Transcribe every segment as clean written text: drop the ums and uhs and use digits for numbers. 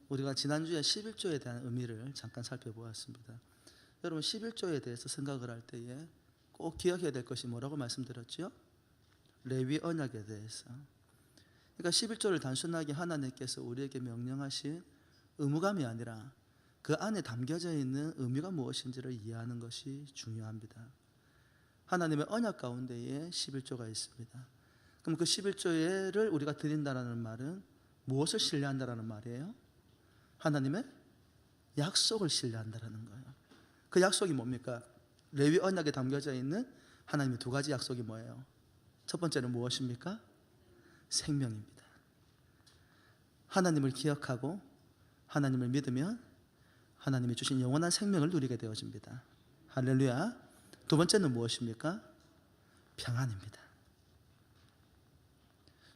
우리가 지난주에 11조에 대한 의미를 잠깐 살펴보았습니다. 여러분 11조에 대해서 생각을 할 때에 꼭 기억해야 될 것이 뭐라고 말씀드렸죠? 레위 언약에 대해서. 그러니까 11조를 단순하게 하나님께서 우리에게 명령하신 의무감이 아니라 그 안에 담겨져 있는 의미가 무엇인지를 이해하는 것이 중요합니다. 하나님의 언약 가운데에 11조가 있습니다. 그럼 그 11조를 우리가 드린다는 말은 무엇을 신뢰한다는 말이에요? 하나님의 약속을 신뢰한다는 거예요. 그 약속이 뭡니까? 레위 언약에 담겨져 있는 하나님의 두 가지 약속이 뭐예요? 첫 번째는 무엇입니까? 생명입니다. 하나님을 기억하고 하나님을 믿으면 하나님이 주신 영원한 생명을 누리게 되어집니다. 할렐루야. 두 번째는 무엇입니까? 평안입니다.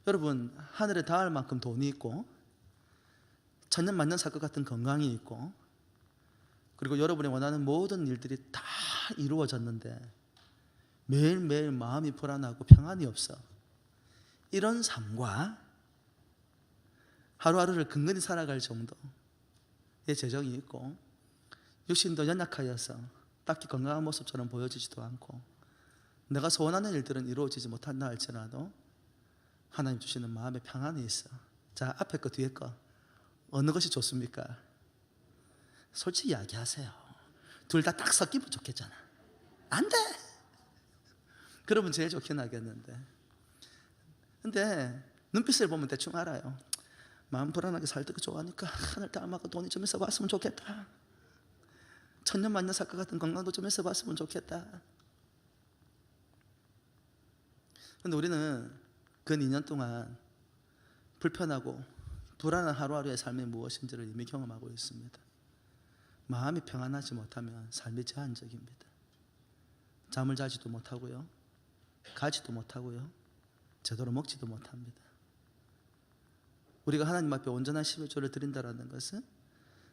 여러분, 하늘에 닿을 만큼 돈이 있고 천년만년 살 것 같은 건강이 있고 그리고 여러분이 원하는 모든 일들이 다 이루어졌는데 매일매일 마음이 불안하고 평안이 없어. 이런 삶과 하루하루를 근근히 살아갈 정도의 재정이 있고 육신도 연약하여서 딱히 건강한 모습처럼 보여지지도 않고 내가 소원하는 일들은 이루어지지 못한다 할지라도 하나님 주시는 마음의 평안이 있어. 자, 앞에 거 뒤에 거 어느 것이 좋습니까? 솔직히 이야기하세요. 둘 다 딱 섞이면 좋겠잖아. 안 돼. 그러면 제일 좋긴 하겠는데. 근데 눈빛을 보면 대충 알아요. 마음 불안하게 살기 좋아하니까 하늘 닮아가 돈이 좀 있어 봤으면 좋겠다. 천년만년 살 것 같은 건강도 좀 있어 봤으면 좋겠다. 근데 우리는 그 2년 동안 불편하고 불안한 하루하루의 삶이 무엇인지를 이미 경험하고 있습니다. 마음이 평안하지 못하면 삶이 제한적입니다. 잠을 자지도 못하고요, 가지도 못하고요, 제대로 먹지도 못합니다. 우리가 하나님 앞에 온전한 11조를 드린다는 것은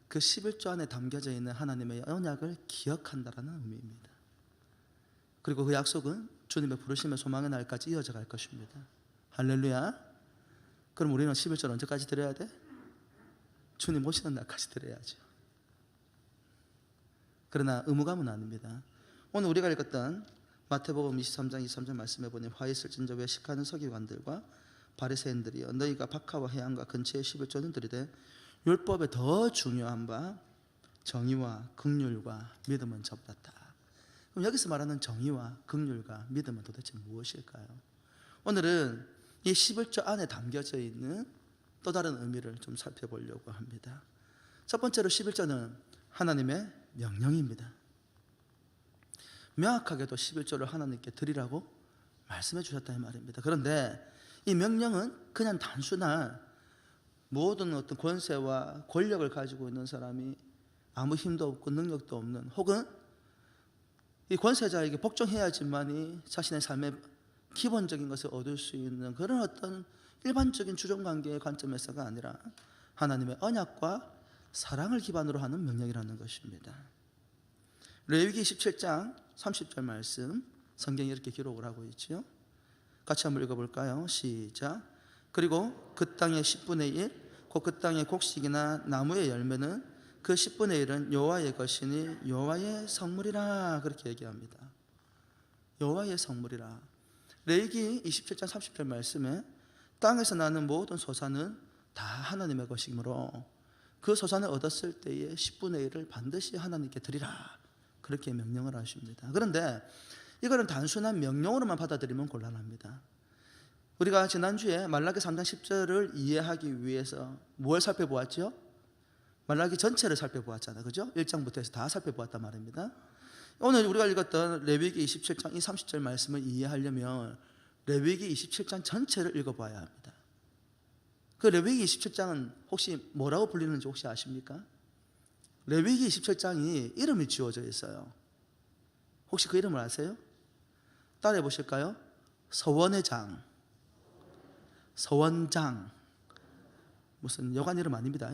그 11조 안에 담겨져 있는 하나님의 언약을 기억한다는 의미입니다. 그리고 그 약속은 주님의 부르심의 소망의 날까지 이어져 갈 것입니다. 할렐루야. 그럼 우리는 11조를 언제까지 드려야 돼? 주님 오시는 날까지 드려야죠. 그러나 의무감은 아닙니다. 오늘 우리가 읽었던 마태복음 23장 23절 말씀해 보니 화 있을진저 외식하는 서기관들과 바리새인들이여 너희가 박하와 해안과 근처에 11조는 드리되 율법에 더 중요한 바 정의와 긍휼과 믿음은 접었다. 그럼 여기서 말하는 정의와 긍휼과 믿음은 도대체 무엇일까요? 오늘은 이 11조 안에 담겨져 있는 또 다른 의미를 좀 살펴보려고 합니다. 첫 번째로 11조는 하나님의 명령입니다. 명확하게도 11조를 하나님께 드리라고 말씀해 주셨다 이 말입니다. 그런데 이 명령은 그냥 단순한 모든 어떤 권세와 권력을 가지고 있는 사람이 아무 힘도 없고 능력도 없는 혹은 이 권세자에게 복종해야지만이 자신의 삶의 기본적인 것을 얻을 수 있는 그런 어떤 일반적인 주종관계의 관점에서가 아니라 하나님의 언약과 사랑을 기반으로 하는 명령이라는 것입니다. 레위기 27장 30절 말씀 성경이 이렇게 기록을 하고 있죠. 같이 한번 읽어볼까요? 시작. 그리고 그 땅의 10분의 1 곧 그 땅의 곡식이나 나무의 열매는 그 10분의 1은 여호와의 것이니 여호와의 성물이라 그렇게 얘기합니다. 여호와의 성물이라. 레위기 27장 30절 말씀에 땅에서 나는 모든 소산은 다 하나님의 것이므로 그 소산을 얻었을 때의 10분의 1을 반드시 하나님께 드리라 그렇게 명령을 하십니다. 그런데 이거는 단순한 명령으로만 받아들이면 곤란합니다. 우리가 지난주에 말라기 3장 10절을 이해하기 위해서 뭘 살펴보았죠? 말라기 전체를 살펴보았잖아요. 그죠? 1장부터 해서 다 살펴보았단 말입니다. 오늘 우리가 읽었던 레위기 27장 이 30절 말씀을 이해하려면 레위기 27장 전체를 읽어봐야 합니다. 그 레위기 27장은 혹시 뭐라고 불리는지 혹시 아십니까? 레위기 27장이 이름이 지어져 있어요. 혹시 그 이름을 아세요? 따라해 보실까요? 서원의 장, 서원장. 무슨 여관 이름 아닙니다.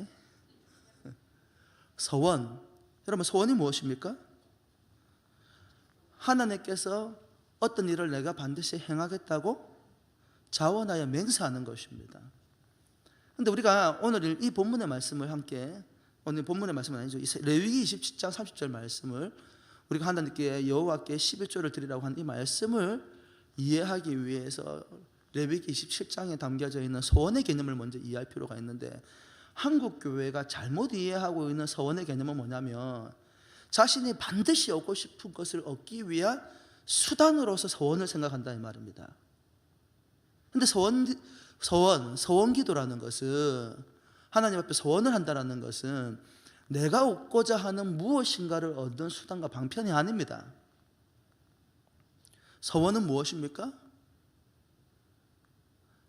서원. 여러분 서원이 무엇입니까? 하나님께서 어떤 일을 내가 반드시 행하겠다고 자원하여 맹세하는 것입니다. 근데 우리가 오늘 이 본문의 말씀을 함께, 오늘 본문의 말씀은 아니죠, 레위기 27장 30절 말씀을 우리가 하나님께 여호와께 11조를 드리라고 한 이 말씀을 이해하기 위해서 레위기 27장에 담겨져 있는 서원의 개념을 먼저 이해할 필요가 있는데, 한국 교회가 잘못 이해하고 있는 서원의 개념은 뭐냐면 자신이 반드시 얻고 싶은 것을 얻기 위한 수단으로서 서원을 생각한다 이 말입니다. 근데 서원기도라는 것은, 하나님 앞에 서원을 한다는 것은 내가 얻고자 하는 무엇인가를 얻는 수단과 방편이 아닙니다. 서원은 무엇입니까?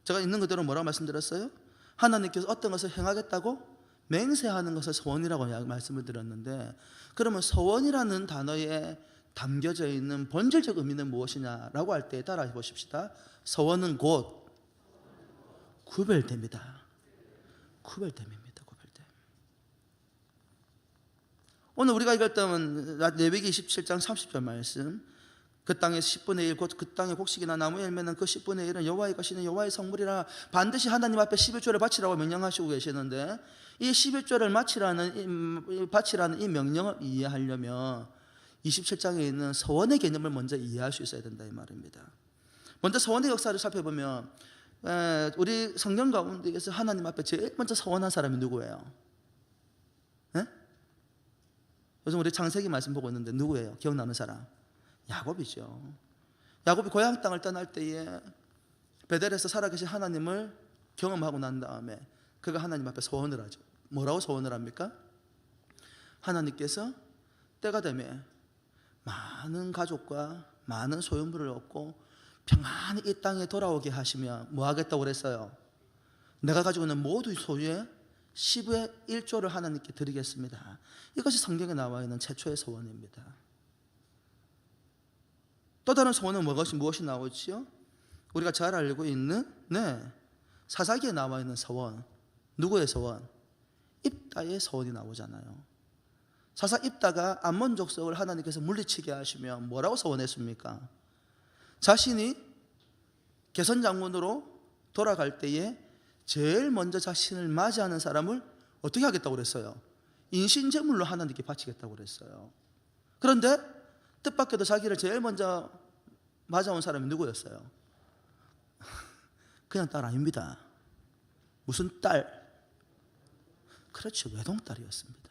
제가 있는 그대로 뭐라고 말씀드렸어요? 하나님께서 어떤 것을 행하겠다고 맹세하는 것을 서원이라고 말씀을 드렸는데, 그러면 서원이라는 단어에 담겨져 있는 본질적 의미는 무엇이냐라고 할 때 따라해 보십시다. 서원은 곧 구별됩니다. 구별됨입니다. 구별됨. 오늘 우리가 읽었던 레위기 27장 30절 말씀, 그 땅의 10분의 1 곧 그 땅의 곡식이나 나무 열매는 그 10분의 1은 여호와의 것이니 여호와의 성물이라, 반드시 하나님 앞에 11조를 바치라고 명령하시고 계시는데, 이 11조를 바치라는 이 명령을 이해하려면 27장에 있는 서원의 개념을 먼저 이해할 수 있어야 된다 이 말입니다. 먼저 서원의 역사를 살펴보면 우리 성경 가운데에서 하나님 앞에 제일 먼저 서원한 사람이 누구예요? 네? 요즘 우리 창세기 말씀 보고 있는데 누구예요? 기억나는 사람? 야곱이죠. 야곱이 고향 땅을 떠날 때에 베델에서 살아계신 하나님을 경험하고 난 다음에 그가 하나님 앞에 서원을 하죠. 뭐라고 서원을 합니까? 하나님께서 때가 되면 많은 가족과 많은 소유물을 얻고 평안히 이 땅에 돌아오게 하시면 뭐 하겠다고 그랬어요? 내가 가지고 있는 모든 소유의 10의 1조를 하나님께 드리겠습니다. 이것이 성경에 나와 있는 최초의 서원입니다. 또 다른 서원은 무엇이 나오지요? 우리가 잘 알고 있는 사사기에 나와 있는 서원. 누구의 서원? 입다의 서원이 나오잖아요. 사사 입다가 암몬 족속을 하나님께서 물리치게 하시면 뭐라고 서원했습니까? 자신이 개선 장군으로 돌아갈 때에 제일 먼저 자신을 맞이하는 사람을 어떻게 하겠다고 그랬어요? 인신제물로 하나님께 바치겠다고 그랬어요. 그런데 뜻밖에도 자기를 제일 먼저 맞아온 사람이 누구였어요? 그냥 딸 아닙니다. 무슨 딸? 그렇죠, 외동딸이었습니다.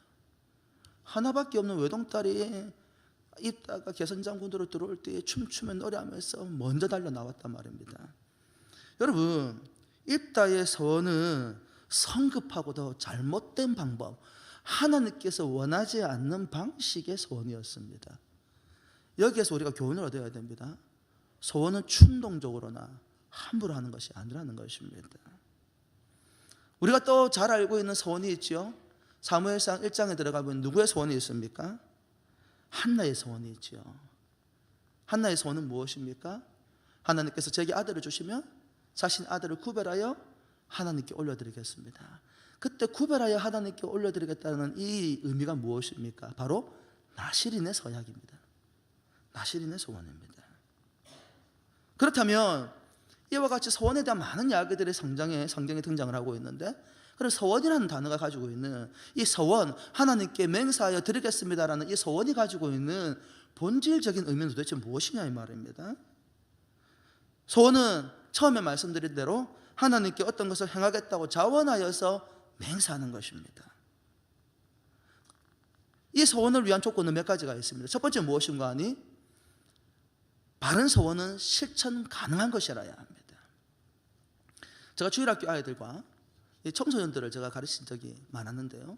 하나밖에 없는 외동딸이 입다가 개선장군으로 들어올 때에 춤추며 노래하면서 먼저 달려 나왔단 말입니다. 여러분, 입다의 서원은 성급하고도 잘못된 방법, 하나님께서 원하지 않는 방식의 서원이었습니다. 여기에서 우리가 교훈을 얻어야 됩니다. 서원은 충동적으로나 함부로 하는 것이 아니라는 것입니다. 우리가 또 잘 알고 있는 서원이 있죠. 사무엘상 1장에 들어가면 누구의 서원이 있습니까? 한나의 서원이 있죠. 한나의 서원은 무엇입니까? 하나님께서 제게 아들을 주시면 자신 아들을 구별하여 하나님께 올려드리겠습니다. 그때 구별하여 하나님께 올려드리겠다는 이 의미가 무엇입니까? 바로 나실인의 서약입니다. 나실인의 소원입니다. 그렇다면 이와 같이 서원에 대한 많은 이야기들이 성경에 등장을 하고 있는데, 그런 서원이라는 단어가 가지고 있는 이 서원, 하나님께 맹세하여 드리겠습니다라는 이 서원이 가지고 있는 본질적인 의미는 도대체 무엇이냐 이 말입니다. 서원은 처음에 말씀드린 대로 하나님께 어떤 것을 행하겠다고 자원하여서 맹세하는 것입니다. 이 서원을 위한 조건은 몇 가지가 있습니다. 첫 번째 무엇인가 하니, 바른 서원은 실천 가능한 것이라야 합니다. 제가 주일학교 아이들과 청소년들을 제가 가르친 적이 많았는데요,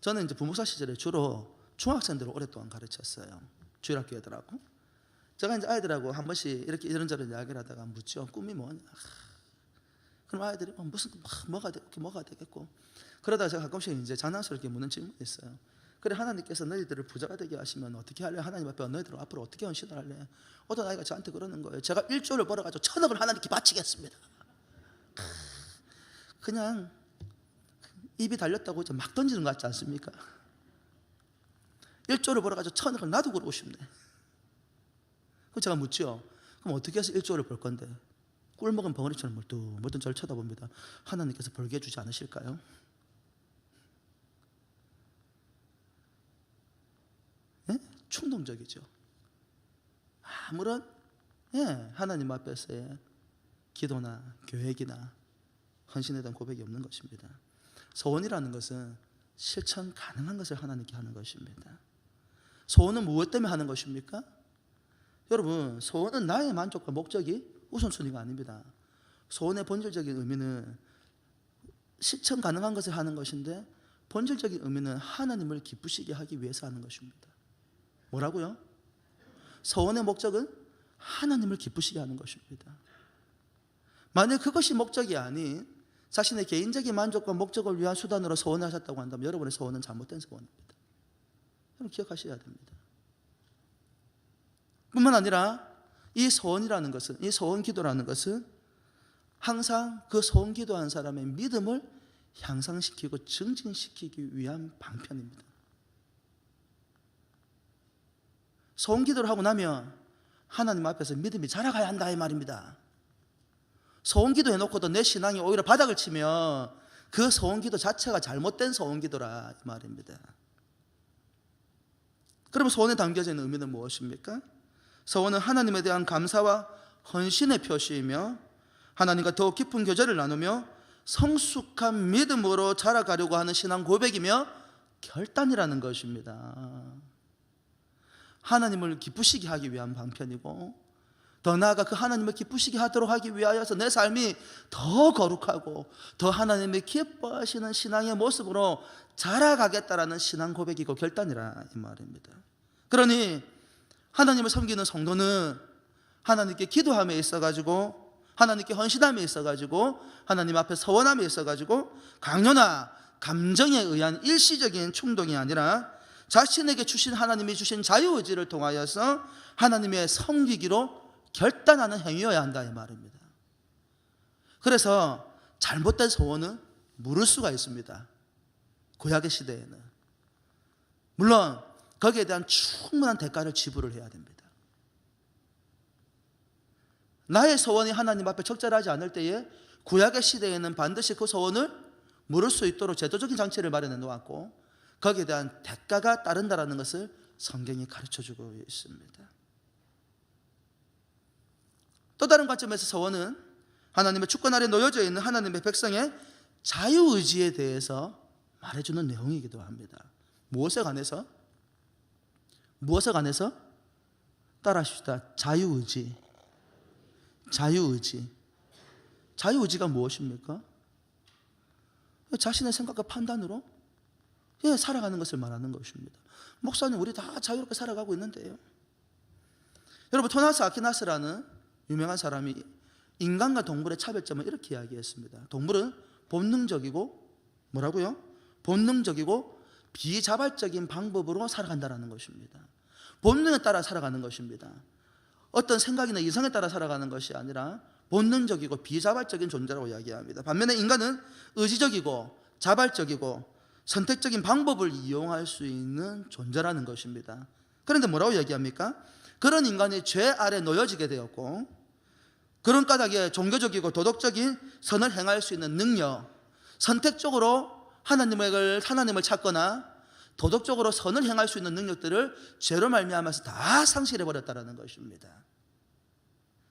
저는 이제 부목사 시절에 주로 중학생들을 오랫동안 가르쳤어요. 주일학교 애들하고. 제가 이제 아이들하고 한 번씩 이렇게 이런저런 이야기를 하다가 묻죠. 꿈이 뭐냐? 그럼 아이들이 무슨 뭐가 되겠고. 그러다가 제가 가끔씩 이제 장난스럽게 묻는 질문이 있어요. 그래, 하나님께서 너희들을 부자가 되게 하시면 어떻게 할래? 하나님 앞에 너희들 앞으로 어떻게 헌신을 할래? 어떤 아이가 저한테 그러는 거예요. 제가 1조를 벌어가지고 1,000억을 하나님께 바치겠습니다. 그냥 입이 달렸다고 막 던지는 것 같지 않습니까? 1조를 벌어가지고 1,000억을 나도 그러고 싶네. 그럼 제가 묻죠. 그럼 어떻게 해서 1조를 벌 건데? 꿀먹은 벙어리처럼 멀뚱멀뚱 저를 쳐다봅니다. 하나님께서 벌게 주지 않으실까요? 예? 충동적이죠. 아무런 하나님 앞에서의 기도나 계획이나 헌신에 대한 고백이 없는 것입니다. 소원이라는 것은 실천 가능한 것을 하나님께 하는 것입니다. 소원은 무엇 때문에 하는 것입니까? 여러분, 소원은 나의 만족과 목적이 우선순위가 아닙니다. 소원의 본질적인 의미는 실천 가능한 것을 하는 것인데, 본질적인 의미는 하나님을 기쁘시게 하기 위해서 하는 것입니다. 뭐라고요? 소원의 목적은 하나님을 기쁘시게 하는 것입니다. 만약 그것이 목적이 아닌 자신의 개인적인 만족과 목적을 위한 수단으로 소원을 하셨다고 한다면 여러분의 소원은 잘못된 소원입니다. 여러분 기억하셔야 됩니다. 뿐만 아니라 이 소원이라는 것은, 이 소원 기도라는 것은 항상 그 소원 기도한 사람의 믿음을 향상시키고 증진시키기 위한 방편입니다. 소원 기도를 하고 나면 하나님 앞에서 믿음이 자라가야 한다 이 말입니다. 소원 기도 해놓고도 내 신앙이 오히려 바닥을 치면 그 소원 기도 자체가 잘못된 소원 기도라 이 말입니다. 그러면 소원에 담겨져 있는 의미는 무엇입니까? 소원은 하나님에 대한 감사와 헌신의 표시이며 하나님과 더 깊은 교제를 나누며 성숙한 믿음으로 자라가려고 하는 신앙 고백이며 결단이라는 것입니다. 하나님을 기쁘시게 하기 위한 방편이고, 더 나아가 그 하나님을 기쁘시게 하도록 하기 위하여서 내 삶이 더 거룩하고 더 하나님이 기뻐하시는 신앙의 모습으로 자라가겠다라는 신앙 고백이고 결단이라 이 말입니다. 그러니 하나님을 섬기는 성도는 하나님께 기도함에 있어가지고, 하나님께 헌신함에 있어가지고, 하나님 앞에 서원함에 있어가지고 강요나 감정에 의한 일시적인 충동이 아니라 자신에게 주신, 하나님이 주신 자유의지를 통하여서 하나님의 섬기기로 결단하는 행위여야 한다 이 말입니다. 그래서 잘못된 소원은 물을 수가 있습니다. 구약의 시대에는. 물론 거기에 대한 충분한 대가를 지불을 해야 됩니다. 나의 소원이 하나님 앞에 적절하지 않을 때에 구약의 시대에는 반드시 그 소원을 물을 수 있도록 제도적인 장치를 마련해 놓았고, 거기에 대한 대가가 따른다라는 것을 성경이 가르쳐주고 있습니다. 또 다른 관점에서 소원은 하나님의 주권 아래 놓여져 있는 하나님의 백성의 자유의지에 대해서 말해주는 내용이기도 합니다. 무엇에 관해서? 무엇에 관해서? 따라하십시다. 자유의지. 자유의지. 자유의지가 무엇입니까? 자신의 생각과 판단으로 살아가는 것을 말하는 것입니다. 목사님, 우리 다 자유롭게 살아가고 있는데요. 여러분, 토마스 아퀴나스라는 유명한 사람이 인간과 동물의 차별점을 이렇게 이야기했습니다. 동물은 본능적이고, 뭐라고요? 본능적이고 비자발적인 방법으로 살아간다는 것입니다. 본능에 따라 살아가는 것입니다. 어떤 생각이나 이성에 따라 살아가는 것이 아니라 본능적이고 비자발적인 존재라고 이야기합니다. 반면에 인간은 의지적이고 자발적이고 선택적인 방법을 이용할 수 있는 존재라는 것입니다. 그런데 뭐라고 이야기합니까? 그런 인간이 죄 아래 놓여지게 되었고, 그런 까닭에 종교적이고 도덕적인 선을 행할 수 있는 능력, 선택적으로 하나님을 찾거나 도덕적으로 선을 행할 수 있는 능력들을 죄로 말미암아서 다 상실해버렸다는 것입니다.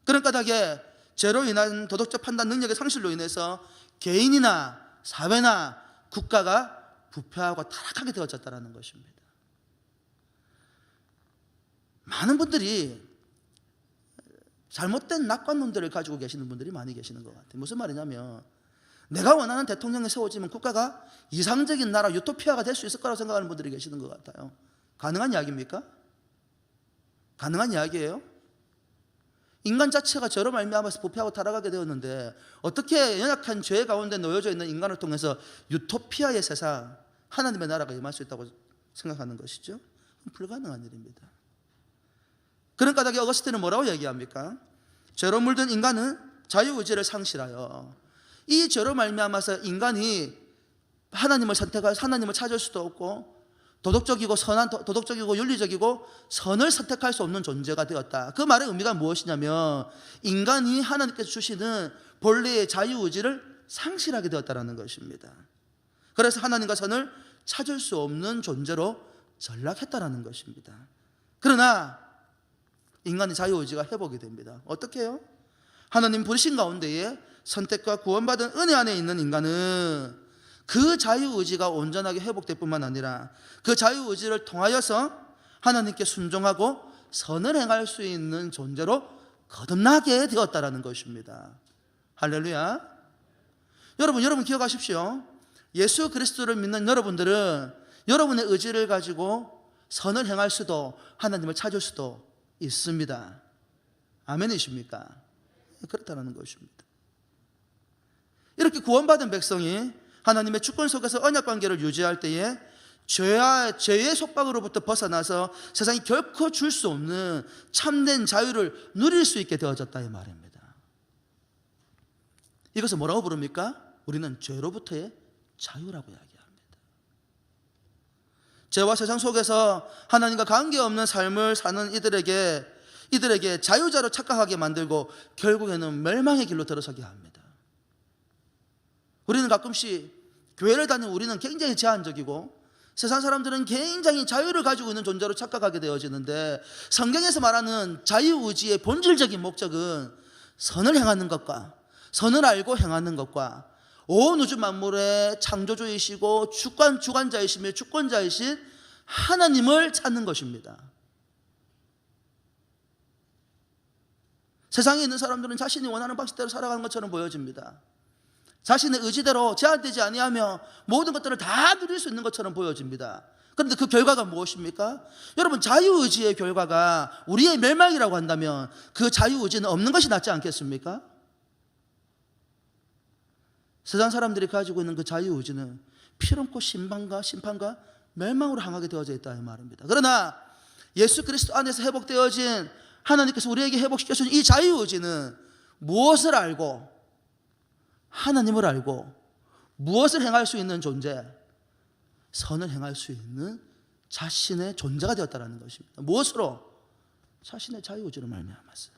그런 까닭에 죄로 인한 도덕적 판단 능력의 상실로 인해서 개인이나 사회나 국가가 부패하고 타락하게 되어졌다는 것입니다. 많은 분들이 잘못된 낙관론들을 가지고 계시는 분들이 많이 계시는 것 같아요. 무슨 말이냐면, 내가 원하는 대통령이 세워지면 국가가 이상적인 나라, 유토피아가 될 수 있을 거라고 생각하는 분들이 계시는 것 같아요. 가능한 이야기입니까? 가능한 이야기예요? 인간 자체가 죄로 말미암아서 부패하고 타락하게 되었는데 어떻게 연약한 죄 가운데 놓여져 있는 인간을 통해서 유토피아의 세상, 하나님의 나라가 임할 수 있다고 생각하는 것이죠? 불가능한 일입니다. 그런 까닭에 어거스틴은 뭐라고 얘기합니까? 죄로 물든 인간은 자유의지를 상실하여, 이 죄로 말미암아서 인간이 하나님을 선택할, 하나님을 찾을 수도 없고 도덕적이고 선한, 도덕적이고 윤리적이고 선을 선택할 수 없는 존재가 되었다. 그 말의 의미가 무엇이냐면 인간이 하나님께서 주시는 본래의 자유의지를 상실하게 되었다는 것입니다. 그래서 하나님과 선을 찾을 수 없는 존재로 전락했다는 것입니다. 그러나 인간의 자유의지가 회복이 됩니다. 어떻게 해요? 하나님 부르신 가운데에 선택과 구원받은 은혜 안에 있는 인간은 그 자유의지가 온전하게 회복될 뿐만 아니라 그 자유의지를 통하여서 하나님께 순종하고 선을 행할 수 있는 존재로 거듭나게 되었다는 것입니다. 할렐루야. 여러분 기억하십시오. 예수 그리스도를 믿는 여러분들은 여러분의 의지를 가지고 선을 행할 수도 하나님을 찾을 수도 있습니다. 아멘이십니까? 그렇다는 것입니다. 이렇게 구원받은 백성이 하나님의 주권 속에서 언약 관계를 유지할 때에 죄의 속박으로부터 벗어나서 세상이 결코 줄 수 없는 참된 자유를 누릴 수 있게 되어졌다 이 말입니다. 이것을 뭐라고 부릅니까? 우리는 죄로부터의 자유라고 이야기합니다. 죄와 세상 속에서 하나님과 관계없는 삶을 사는 이들에게 자유자로 착각하게 만들고 결국에는 멸망의 길로 들어서게 합니다. 우리는 가끔씩 교회를 다니는 우리는 굉장히 제한적이고 세상 사람들은 굉장히 자유를 가지고 있는 존재로 착각하게 되어지는데 성경에서 말하는 자유의지의 본질적인 목적은 선을 행하는 것과 선을 알고 행하는 것과 온 우주 만물의 창조주이시고 주관자이시며 주권자이신 하나님을 찾는 것입니다. 세상에 있는 사람들은 자신이 원하는 방식대로 살아가는 것처럼 보여집니다. 자신의 의지대로 제한되지 아니하며 모든 것들을 다 누릴 수 있는 것처럼 보여집니다. 그런데 그 결과가 무엇입니까? 여러분, 자유의지의 결과가 우리의 멸망이라고 한다면 그 자유의지는 없는 것이 낫지 않겠습니까? 세상 사람들이 가지고 있는 그 자유의지는 피름코 심판과 멸망으로 향하게 되어져 있다 이 말입니다. 그러나 예수 그리스도 안에서 회복되어진 하나님께서 우리에게 회복시켜주신 이 자유의지는 무엇을 알고 하나님을 알고 무엇을 행할 수 있는 존재, 선을 행할 수 있는 자신의 존재가 되었다는 것입니다. 무엇으로? 자신의 자유의지로 말미암아서.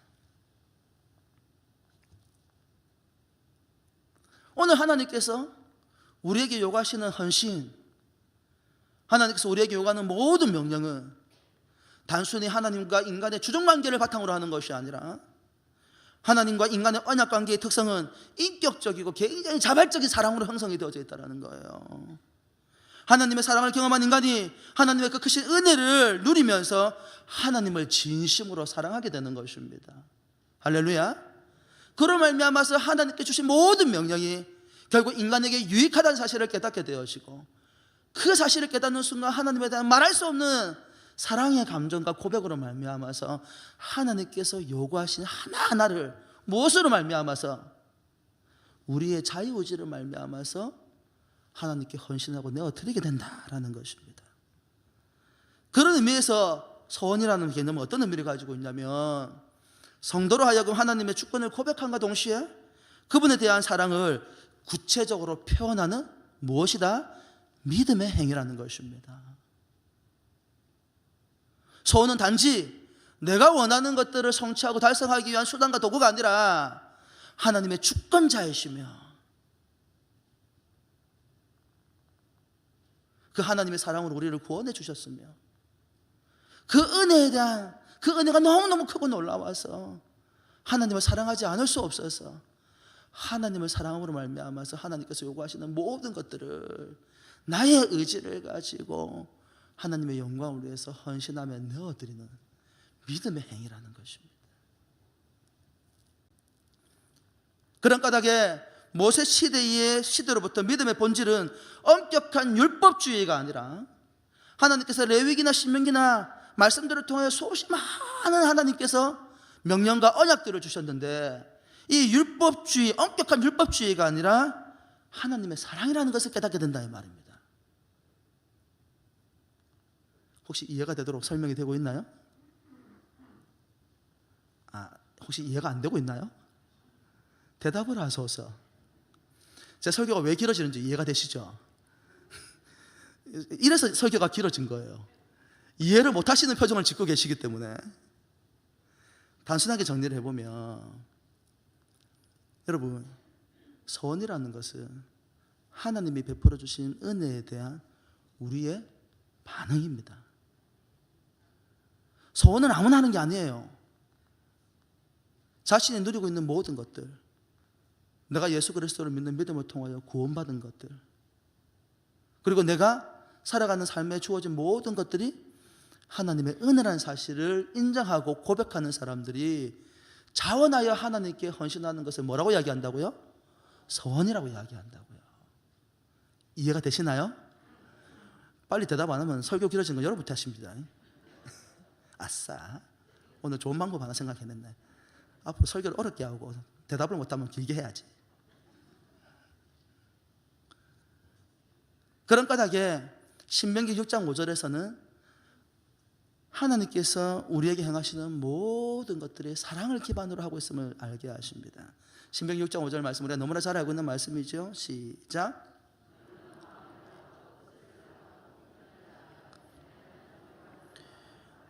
오늘 하나님께서 우리에게 요구하시는 헌신, 하나님께서 우리에게 요구하는 모든 명령은 단순히 하나님과 인간의 주종관계를 바탕으로 하는 것이 아니라 하나님과 인간의 언약관계의 특성은 인격적이고 굉장히 자발적인 사랑으로 형성이 되어져 있다는 거예요. 하나님의 사랑을 경험한 인간이 하나님의 그 크신 은혜를 누리면서 하나님을 진심으로 사랑하게 되는 것입니다. 할렐루야. 그로 말미암아서 하나님께 주신 모든 명령이 결국 인간에게 유익하다는 사실을 깨닫게 되어지고 그 사실을 깨닫는 순간 하나님에 대한 말할 수 없는 사랑의 감정과 고백으로 말미암아서 하나님께서 요구하신 하나하나를 무엇으로 말미암아서 우리의 자유의지를 말미암아서 하나님께 헌신하고 내어드리게 된다라는 것입니다. 그런 의미에서 소원이라는 개념은 어떤 의미를 가지고 있냐면 성도로 하여금 하나님의 주권을 고백함과 동시에 그분에 대한 사랑을 구체적으로 표현하는 무엇이다? 믿음의 행위라는 것입니다. 소원은 단지 내가 원하는 것들을 성취하고 달성하기 위한 수단과 도구가 아니라 하나님의 주권자이시며 그 하나님의 사랑으로 우리를 구원해 주셨으며 그 은혜에 대한 그 은혜가 너무너무 크고 놀라워서 하나님을 사랑하지 않을 수 없어서 하나님을 사랑함으로 말미암아서 하나님께서 요구하시는 모든 것들을 나의 의지를 가지고 하나님의 영광을 위해서 헌신하며 내어드리는 믿음의 행위라는 것입니다. 그런 까닭에 모세 시대의 시대로부터 믿음의 본질은 엄격한 율법주의가 아니라 하나님께서 레위기나 신명기나 말씀들을 통해 수없이 많은 하나님께서 명령과 언약들을 주셨는데 이 율법주의, 엄격한 율법주의가 아니라 하나님의 사랑이라는 것을 깨닫게 된다 이 말입니다. 혹시 이해가 되도록 설명이 되고 있나요? 혹시 이해가 안 되고 있나요? 대답을 하소서. 제 설교가 왜 길어지는지 이해가 되시죠? 이래서 설교가 길어진 거예요. 이해를 못하시는 표정을 짓고 계시기 때문에. 단순하게 정리를 해보면, 여러분, 소원이라는 것은 하나님이 베풀어 주신 은혜에 대한 우리의 반응입니다. 소원은 아무나 하는 게 아니에요. 자신이 누리고 있는 모든 것들, 내가 예수 그리스도를 믿는 믿음을 통하여 구원받은 것들, 그리고 내가 살아가는 삶에 주어진 모든 것들이 하나님의 은혜라는 사실을 인정하고 고백하는 사람들이 자원하여 하나님께 헌신하는 것을 뭐라고 이야기한다고요? 소원이라고 이야기한다고요. 이해가 되시나요? 빨리 대답 안 하면 설교 길어진 건 여러분부터 하십니다. 아싸, 오늘 좋은 방법 하나 생각해냈네. 앞으로 설교를 어렵게 하고 대답을 못하면 길게 해야지. 그런 까닭에 신명기 6장 5절에서는 하나님께서 우리에게 행하시는 모든 것들이 사랑을 기반으로 하고 있음을 알게 하십니다. 신명기 6장 5절 말씀, 우리가 너무나 잘 알고 있는 말씀이죠. 시작.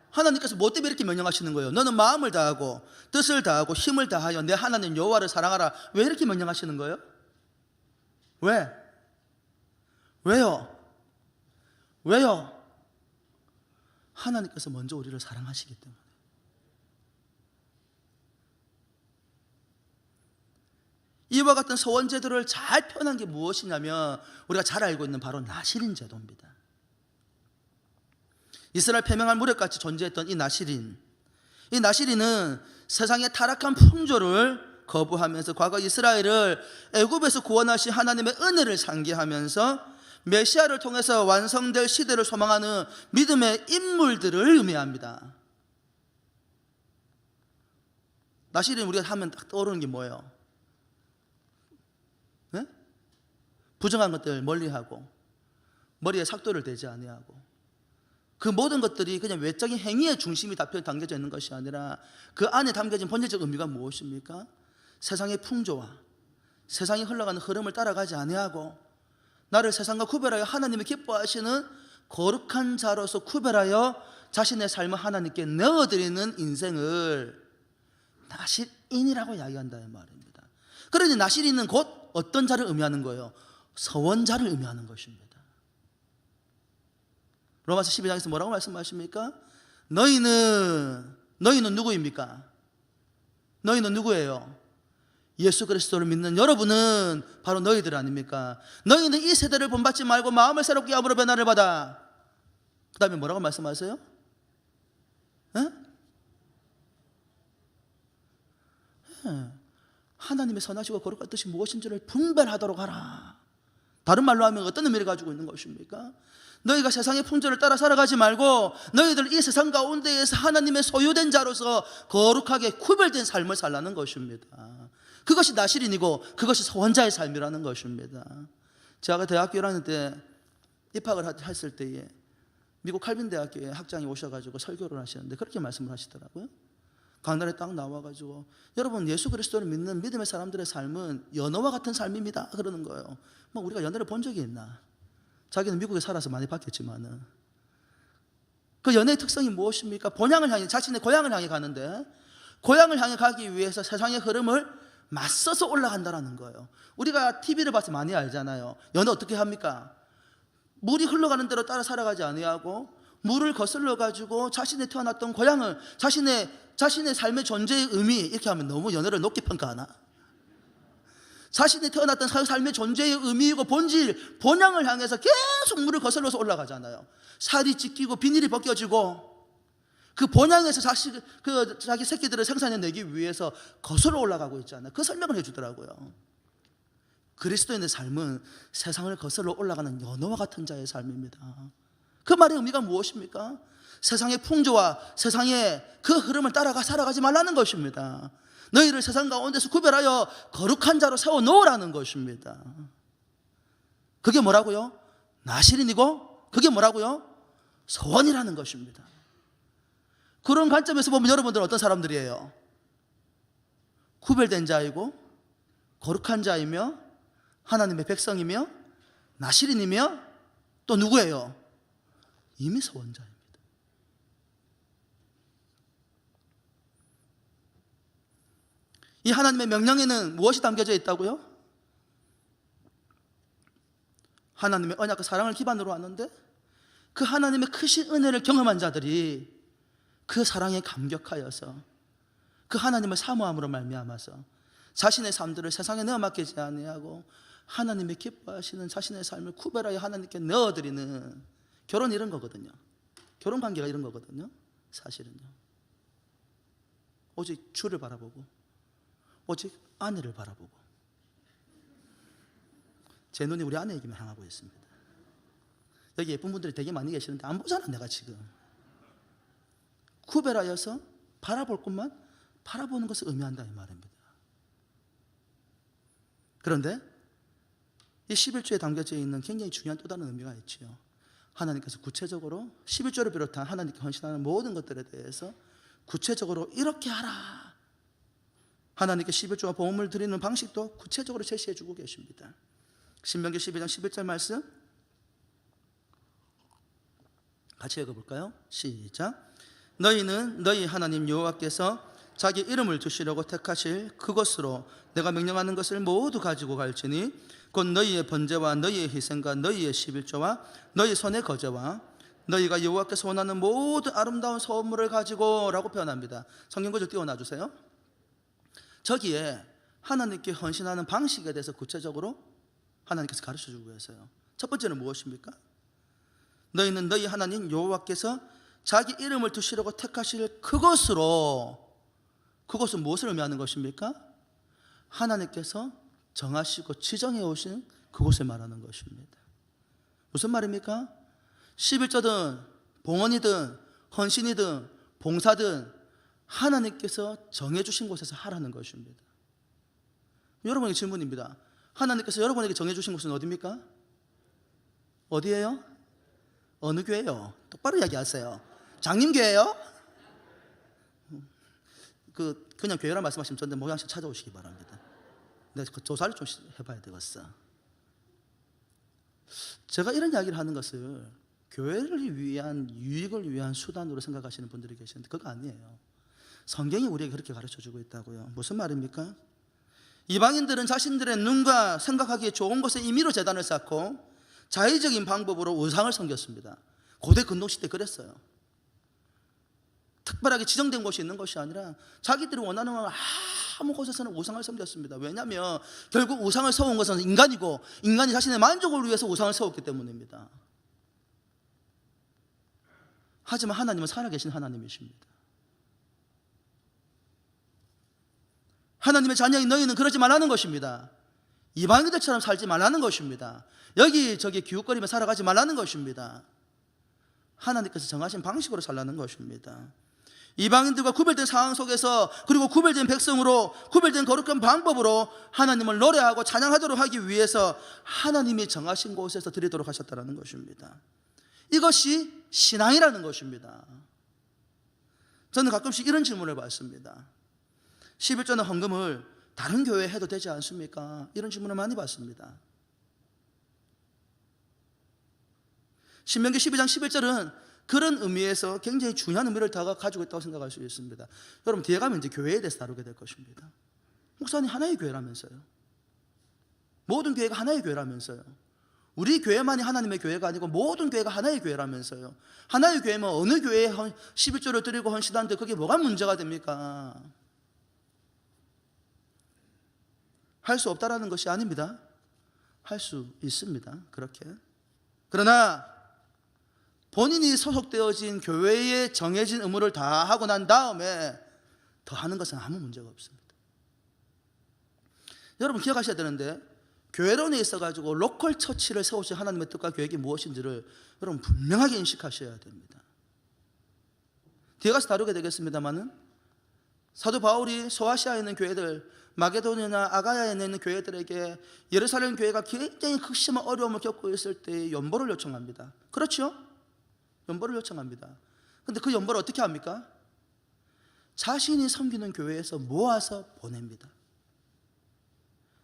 하나님께서 뭐 때문에 이렇게 명령하시는 거예요? 너는 마음을 다하고 뜻을 다하고 힘을 다하여 내 하나님 여호와를 사랑하라. 왜 이렇게 명령하시는 거예요? 왜? 왜요? 왜요? 하나님께서 먼저 우리를 사랑하시기 때문에. 이와 같은 소원 제도를 잘 표현한 게 무엇이냐면 우리가 잘 알고 있는 바로 나실인 제도입니다. 이스라엘 패명할 무렵같이 존재했던 이 나실인은 세상의 타락한 풍조를 거부하면서 과거 이스라엘을 애굽에서 구원하신 하나님의 은혜를 상기하면서 메시아를 통해서 완성될 시대를 소망하는 믿음의 인물들을 의미합니다. 나실인 우리가 하면 딱 떠오르는 게 뭐예요? 네? 부정한 것들 멀리하고 머리에 삭도를 대지 아니하고, 그 모든 것들이 그냥 외적인 행위의 중심이 담겨져 있는 것이 아니라 그 안에 담겨진 본질적 의미가 무엇입니까? 세상의 풍조와 세상이 흘러가는 흐름을 따라가지 아니하고 나를 세상과 구별하여 하나님이 기뻐하시는 거룩한 자로서 구별하여 자신의 삶을 하나님께 내어드리는 인생을 나실인이라고 이야기한다 이 말입니다. 그러니 나실인은 곧 어떤 자를 의미하는 거예요? 서원자를 의미하는 것입니다. 로마서 12장에서 뭐라고 말씀하십니까? 너희는 누구입니까? 너희는 누구예요? 예수 그리스도를 믿는 여러분은 바로 너희들 아닙니까? 너희는 이 세대를 본받지 말고 마음을 새롭게 함으로 변화를 받아. 그 다음에 뭐라고 말씀하세요? 하나님의 선하시고 거룩한 뜻이 무엇인지를 분별하도록 하라. 다른 말로 하면 어떤 의미를 가지고 있는 것입니까? 너희가 세상의 풍조를 따라 살아가지 말고 너희들 이 세상 가운데에서 하나님의 소유된 자로서 거룩하게 구별된 삶을 살라는 것입니다. 그것이 나실인이고 그것이 소원자의 삶이라는 것입니다. 제가 대학교 1학년 때 입학을 했을 때에 미국 칼빈 대학교에 학장이 오셔가지고 설교를 하시는데 그렇게 말씀을 하시더라고요. 강단에 딱 나와가지고 여러분 예수 그리스도를 믿는 믿음의 사람들의 삶은 연어와 같은 삶입니다 그러는 거예요. 뭐 우리가 연어를 본 적이 있나? 자기는 미국에 살아서 많이 봤겠지만은 그 연애의 특성이 무엇입니까? 본향을 향해, 자신의 고향을 향해 가는데 고향을 향해 가기 위해서 세상의 흐름을 맞서서 올라간다는 거예요. 우리가 TV를 봐서 많이 알잖아요. 연애 어떻게 합니까? 물이 흘러가는 대로 따라 살아가지 아니하고 물을 거슬러 가지고 자신의 태어났던 고향을 자신의 삶의 존재의 의미, 이렇게 하면 너무 연애를 높게 평가하나? 자신이 태어났던 삶의 존재의 의미이고 본질, 본향을 향해서 계속 물을 거슬러서 올라가잖아요. 살이 찢기고 비닐이 벗겨지고 그 본향에서 자기 새끼들을 생산해내기 위해서 거슬러 올라가고 있잖아요. 그 설명을 해주더라고요. 그리스도인의 삶은 세상을 거슬러 올라가는 연어와 같은 자의 삶입니다. 그 말의 의미가 무엇입니까? 세상의 풍조와 세상의 그 흐름을 따라가 살아가지 말라는 것입니다. 너희를 세상 가운데서 구별하여 거룩한 자로 세워놓으라는 것입니다. 그게 뭐라고요? 나실인이고 그게 뭐라고요? 소원이라는 것입니다. 그런 관점에서 보면 여러분들은 어떤 사람들이에요? 구별된 자이고 거룩한 자이며 하나님의 백성이며 나실인이며 또 누구예요? 이미 서원자입니다. 이 하나님의 명령에는 무엇이 담겨져 있다고요? 하나님의 언약과 사랑을 기반으로 하는데 그 하나님의 크신 은혜를 경험한 자들이 그 사랑에 감격하여서 그 하나님을 사모함으로 말미암아서 자신의 삶들을 세상에 내어 맡기지 아니하고 하나님의 기뻐하시는 자신의 삶을 구별하여 하나님께 넣어드리는, 결혼 이런 거거든요. 결혼 관계가 이런 거거든요. 사실은요. 오직 주를 바라보고 오직 아내를 바라보고 제 눈이 우리 아내에게만 향하고 있습니다. 여기 예쁜 분들이 되게 많이 계시는데 안 보잖아 내가 지금. 구별하여서 바라볼 것만 바라보는 것을 의미한다 이 말입니다. 그런데 이 11조에 담겨져 있는 굉장히 중요한 또 다른 의미가 있지요. 하나님께서 구체적으로 11조를 비롯한 하나님께 헌신하는 모든 것들에 대해서 구체적으로 이렇게 하라, 하나님께 11조와 봉헌을 드리는 방식도 구체적으로 제시해 주고 계십니다. 신명기 12장 11절 말씀 같이 읽어볼까요? 시작. 너희는 너희 하나님 여호와께서 자기 이름을 두시려고 택하실 그곳으로 내가 명령하는 것을 모두 가지고 갈지니 곧 너희의 번제와 너희의 희생과 너희의 11조와 너희 손의 거제와 너희가 여호와께서 원하는 모든 아름다운 소물을 가지고 라고 표현합니다. 성경 구절 띄워놔주세요. 저기에 하나님께 헌신하는 방식에 대해서 구체적으로 하나님께서 가르쳐주고 계세요. 첫 번째는 무엇입니까? 너희는 너희 하나님 여호와께서 자기 이름을 두시려고 택하실 그곳으로, 그것은 무엇을 의미하는 것입니까? 하나님께서 정하시고 지정해 오신 그곳을 말하는 것입니다. 무슨 말입니까? 11조든 봉헌이든 헌신이든 봉사든 하나님께서 정해주신 곳에서 하라는 것입니다. 여러분에게 질문입니다. 하나님께서 여러분에게 정해주신 곳은 어디입니까? 어디예요? 어느 교회요? 똑바로 이야기하세요. 장님교회요? 그냥 교회라 말씀하시면 저한테 모양씩 찾아오시기 바랍니다. 내가 그 조사를 좀 해봐야 되겠어. 제가 이런 이야기를 하는 것을 교회를 위한, 유익을 위한 수단으로 생각하시는 분들이 계시는데 그거 아니에요. 성경이 우리에게 그렇게 가르쳐주고 있다고요. 무슨 말입니까? 이방인들은 자신들의 눈과 생각하기에 좋은 곳에 임의로 제단을 쌓고 자의적인 방법으로 우상을 섬겼습니다. 고대 근동시대 그랬어요. 특별하게 지정된 곳이 있는 것이 아니라 자기들이 원하는 아무 곳에서는 우상을 섬겼습니다. 왜냐하면 결국 우상을 세운 것은 인간이고 인간이 자신의 만족을 위해서 우상을 세웠기 때문입니다. 하지만 하나님은 살아계신 하나님이십니다. 하나님의 자녀인 너희는 그러지 말라는 것입니다. 이방인들처럼 살지 말라는 것입니다. 여기저기 기웃거리며 살아가지 말라는 것입니다. 하나님께서 정하신 방식으로 살라는 것입니다. 이방인들과 구별된 상황 속에서, 그리고 구별된 백성으로, 구별된 거룩한 방법으로 하나님을 노래하고 찬양하도록 하기 위해서 하나님이 정하신 곳에서 드리도록 하셨다는 것입니다. 이것이 신앙이라는 것입니다. 저는 가끔씩 이런 질문을 받습니다. 11조나 헌금을 다른 교회에 해도 되지 않습니까? 이런 질문을 많이 받습니다. 신명기 12장 11절은 그런 의미에서 굉장히 중요한 의미를 다 가지고 있다고 생각할 수 있습니다. 여러분 뒤에 가면 이제 교회에 대해서 다루게 될 것입니다. 목사님 하나의 교회라면서요. 모든 교회가 하나의 교회라면서요. 우리 교회만이 하나님의 교회가 아니고 모든 교회가 하나의 교회라면서요. 하나의 교회면 어느 교회에 11조를 드리고 헌신하는데 그게 뭐가 문제가 됩니까? 할 수 없다라는 것이 아닙니다. 할 수 있습니다. 그렇게. 그러나 본인이 소속되어진 교회에 정해진 의무를 다 하고 난 다음에 더 하는 것은 아무 문제가 없습니다. 여러분 기억하셔야 되는데, 교회론에 있어가지고 로컬 처치를 세우신 하나님의 뜻과 계획이 무엇인지를 여러분 분명하게 인식하셔야 됩니다. 뒤에 가서 다루게 되겠습니다만은, 사도 바울이 소아시아에 있는 교회들, 마게도니아나 아가야에 있는 교회들에게 예루살렘 교회가 굉장히 극심한 어려움을 겪고 있을 때 연보를 요청합니다. 그렇죠? 연보를 요청합니다. 그런데 그 연보를 어떻게 합니까? 자신이 섬기는 교회에서 모아서 보냅니다.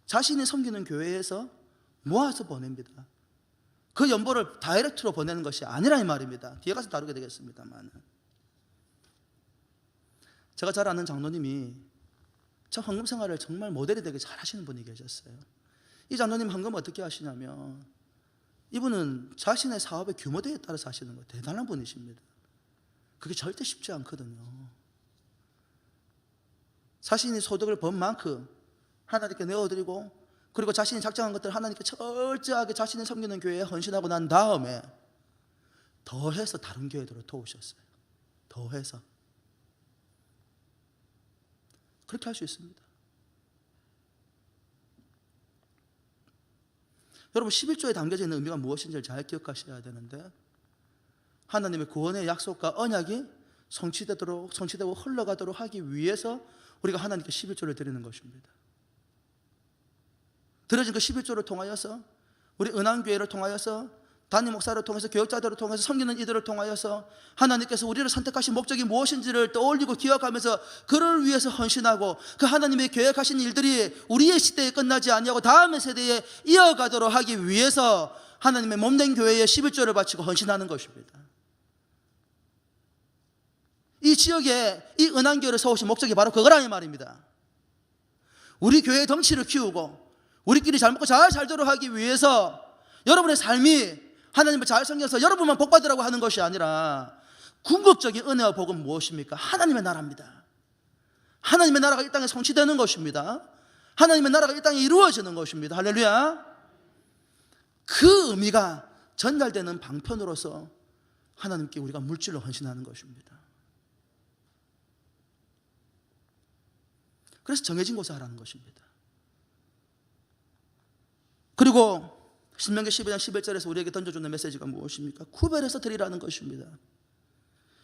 자신이 섬기는 교회에서 모아서 보냅니다. 그 연보를 다이렉트로 보내는 것이 아니라 이 말입니다. 뒤에 가서 다루게 되겠습니다만, 제가 잘 아는 장로님이 저 헌금 생활을 정말 모델이 되게 잘 하시는 분이 계셨어요. 이 장로님 헌금 어떻게 하시냐면, 이분은 자신의 사업의 규모대에 따라서 하시는 거예요. 대단한 분이십니다. 그게 절대 쉽지 않거든요. 자신이 소득을 번 만큼 하나님께 내어드리고, 그리고 자신이 작정한 것들을 하나님께 철저하게 자신이 섬기는 교회에 헌신하고 난 다음에 더해서 다른 교회들을 도우셨어요. 더해서. 그렇게 할 수 있습니다. 여러분, 11조에 담겨져 있는 의미가 무엇인지를 잘 기억하셔야 되는데, 하나님의 구원의 약속과 언약이 성취되고 흘러가도록 하기 위해서 우리가 하나님께 11조를 드리는 것입니다. 드려진 그 11조를 통하여서, 우리 은한교회를 통하여서, 담임 목사를 통해서, 교역자들을 통해서, 섬기는 이들을 통하여서 하나님께서 우리를 선택하신 목적이 무엇인지를 떠올리고 기억하면서 그를 위해서 헌신하고, 그 하나님의 계획하신 일들이 우리의 시대에 끝나지 아니하고 다음의 세대에 이어가도록 하기 위해서 하나님의 몸된 교회에 11조를 바치고 헌신하는 것입니다. 이 지역에 이 은한교회를 세우신 목적이 바로 그거라는 말입니다. 우리 교회의 덩치를 키우고 우리끼리 잘 먹고 잘 살도록 하기 위해서 여러분의 삶이 하나님을 잘 섬겨서 여러분만 복받으라고 하는 것이 아니라, 궁극적인 은혜와 복은 무엇입니까? 하나님의 나라입니다. 하나님의 나라가 이 땅에 성취되는 것입니다. 하나님의 나라가 이 땅에 이루어지는 것입니다. 할렐루야. 그 의미가 전달되는 방편으로서 하나님께 우리가 물질로 헌신하는 것입니다. 그래서 정해진 곳에 하라는 것입니다. 그리고 신명기 12장 11절에서 우리에게 던져주는 메시지가 무엇입니까? 구별해서 드리라는 것입니다.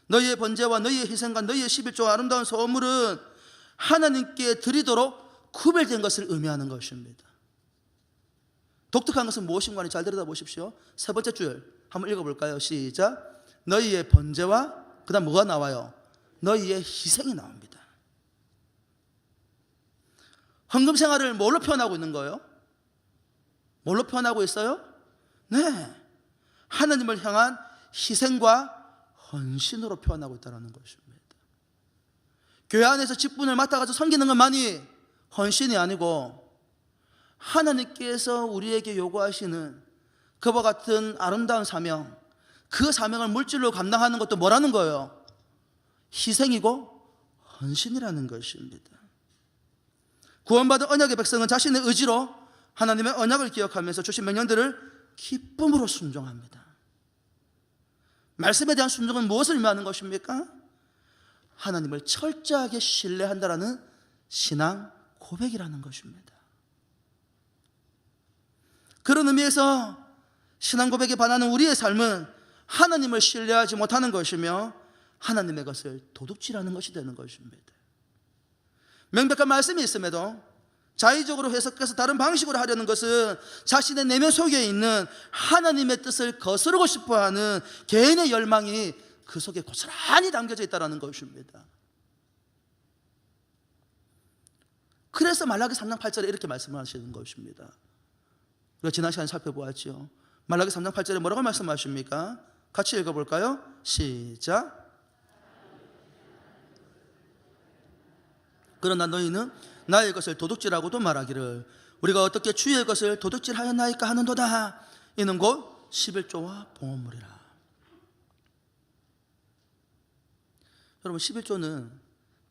너희의 번제와 너희의 희생과 너희의 11조와 아름다운 소물은 하나님께 드리도록 구별된 것을 의미하는 것입니다. 독특한 것은 무엇인가 잘 들여다보십시오. 세 번째 줄 한번 읽어볼까요? 시작. 너희의 번제와, 그 다음 뭐가 나와요? 너희의 희생이 나옵니다. 헌금 생활을 뭘로 표현하고 있는 거예요? 뭘로 표현하고 있어요? 네, 하나님을 향한 희생과 헌신으로 표현하고 있다는 것입니다. 교회 안에서 직분을 맡아가지고 섬기는 것만이 헌신이 아니고, 하나님께서 우리에게 요구하시는 그와 같은 아름다운 사명, 그 사명을 물질로 감당하는 것도 뭐라는 거예요? 희생이고 헌신이라는 것입니다. 구원받은 언약의 백성은 자신의 의지로 하나님의 언약을 기억하면서 주신 명령들을 기쁨으로 순종합니다. 말씀에 대한 순종은 무엇을 의미하는 것입니까? 하나님을 철저하게 신뢰한다라는 신앙 고백이라는 것입니다. 그런 의미에서 신앙 고백에 반하는 우리의 삶은 하나님을 신뢰하지 못하는 것이며 하나님의 것을 도둑질하는 것이 되는 것입니다. 명백한 말씀이 있음에도 자의적으로 해석해서 다른 방식으로 하려는 것은 자신의 내면 속에 있는 하나님의 뜻을 거스르고 싶어하는 개인의 열망이 그 속에 고스란히 담겨져 있다는 것입니다. 그래서 말라기 3장 8절에 이렇게 말씀하시는 것입니다. 우리가 지난 시간에 살펴보았죠. 말라기 3장 8절에 뭐라고 말씀하십니까? 같이 읽어볼까요? 시작. 그러나 너희는 나의 것을 도둑질하고도 말하기를 우리가 어떻게 주의 것을 도둑질하였나이까 하는도다. 이는 곧 11조와 봉헌물이라. 여러분, 11조는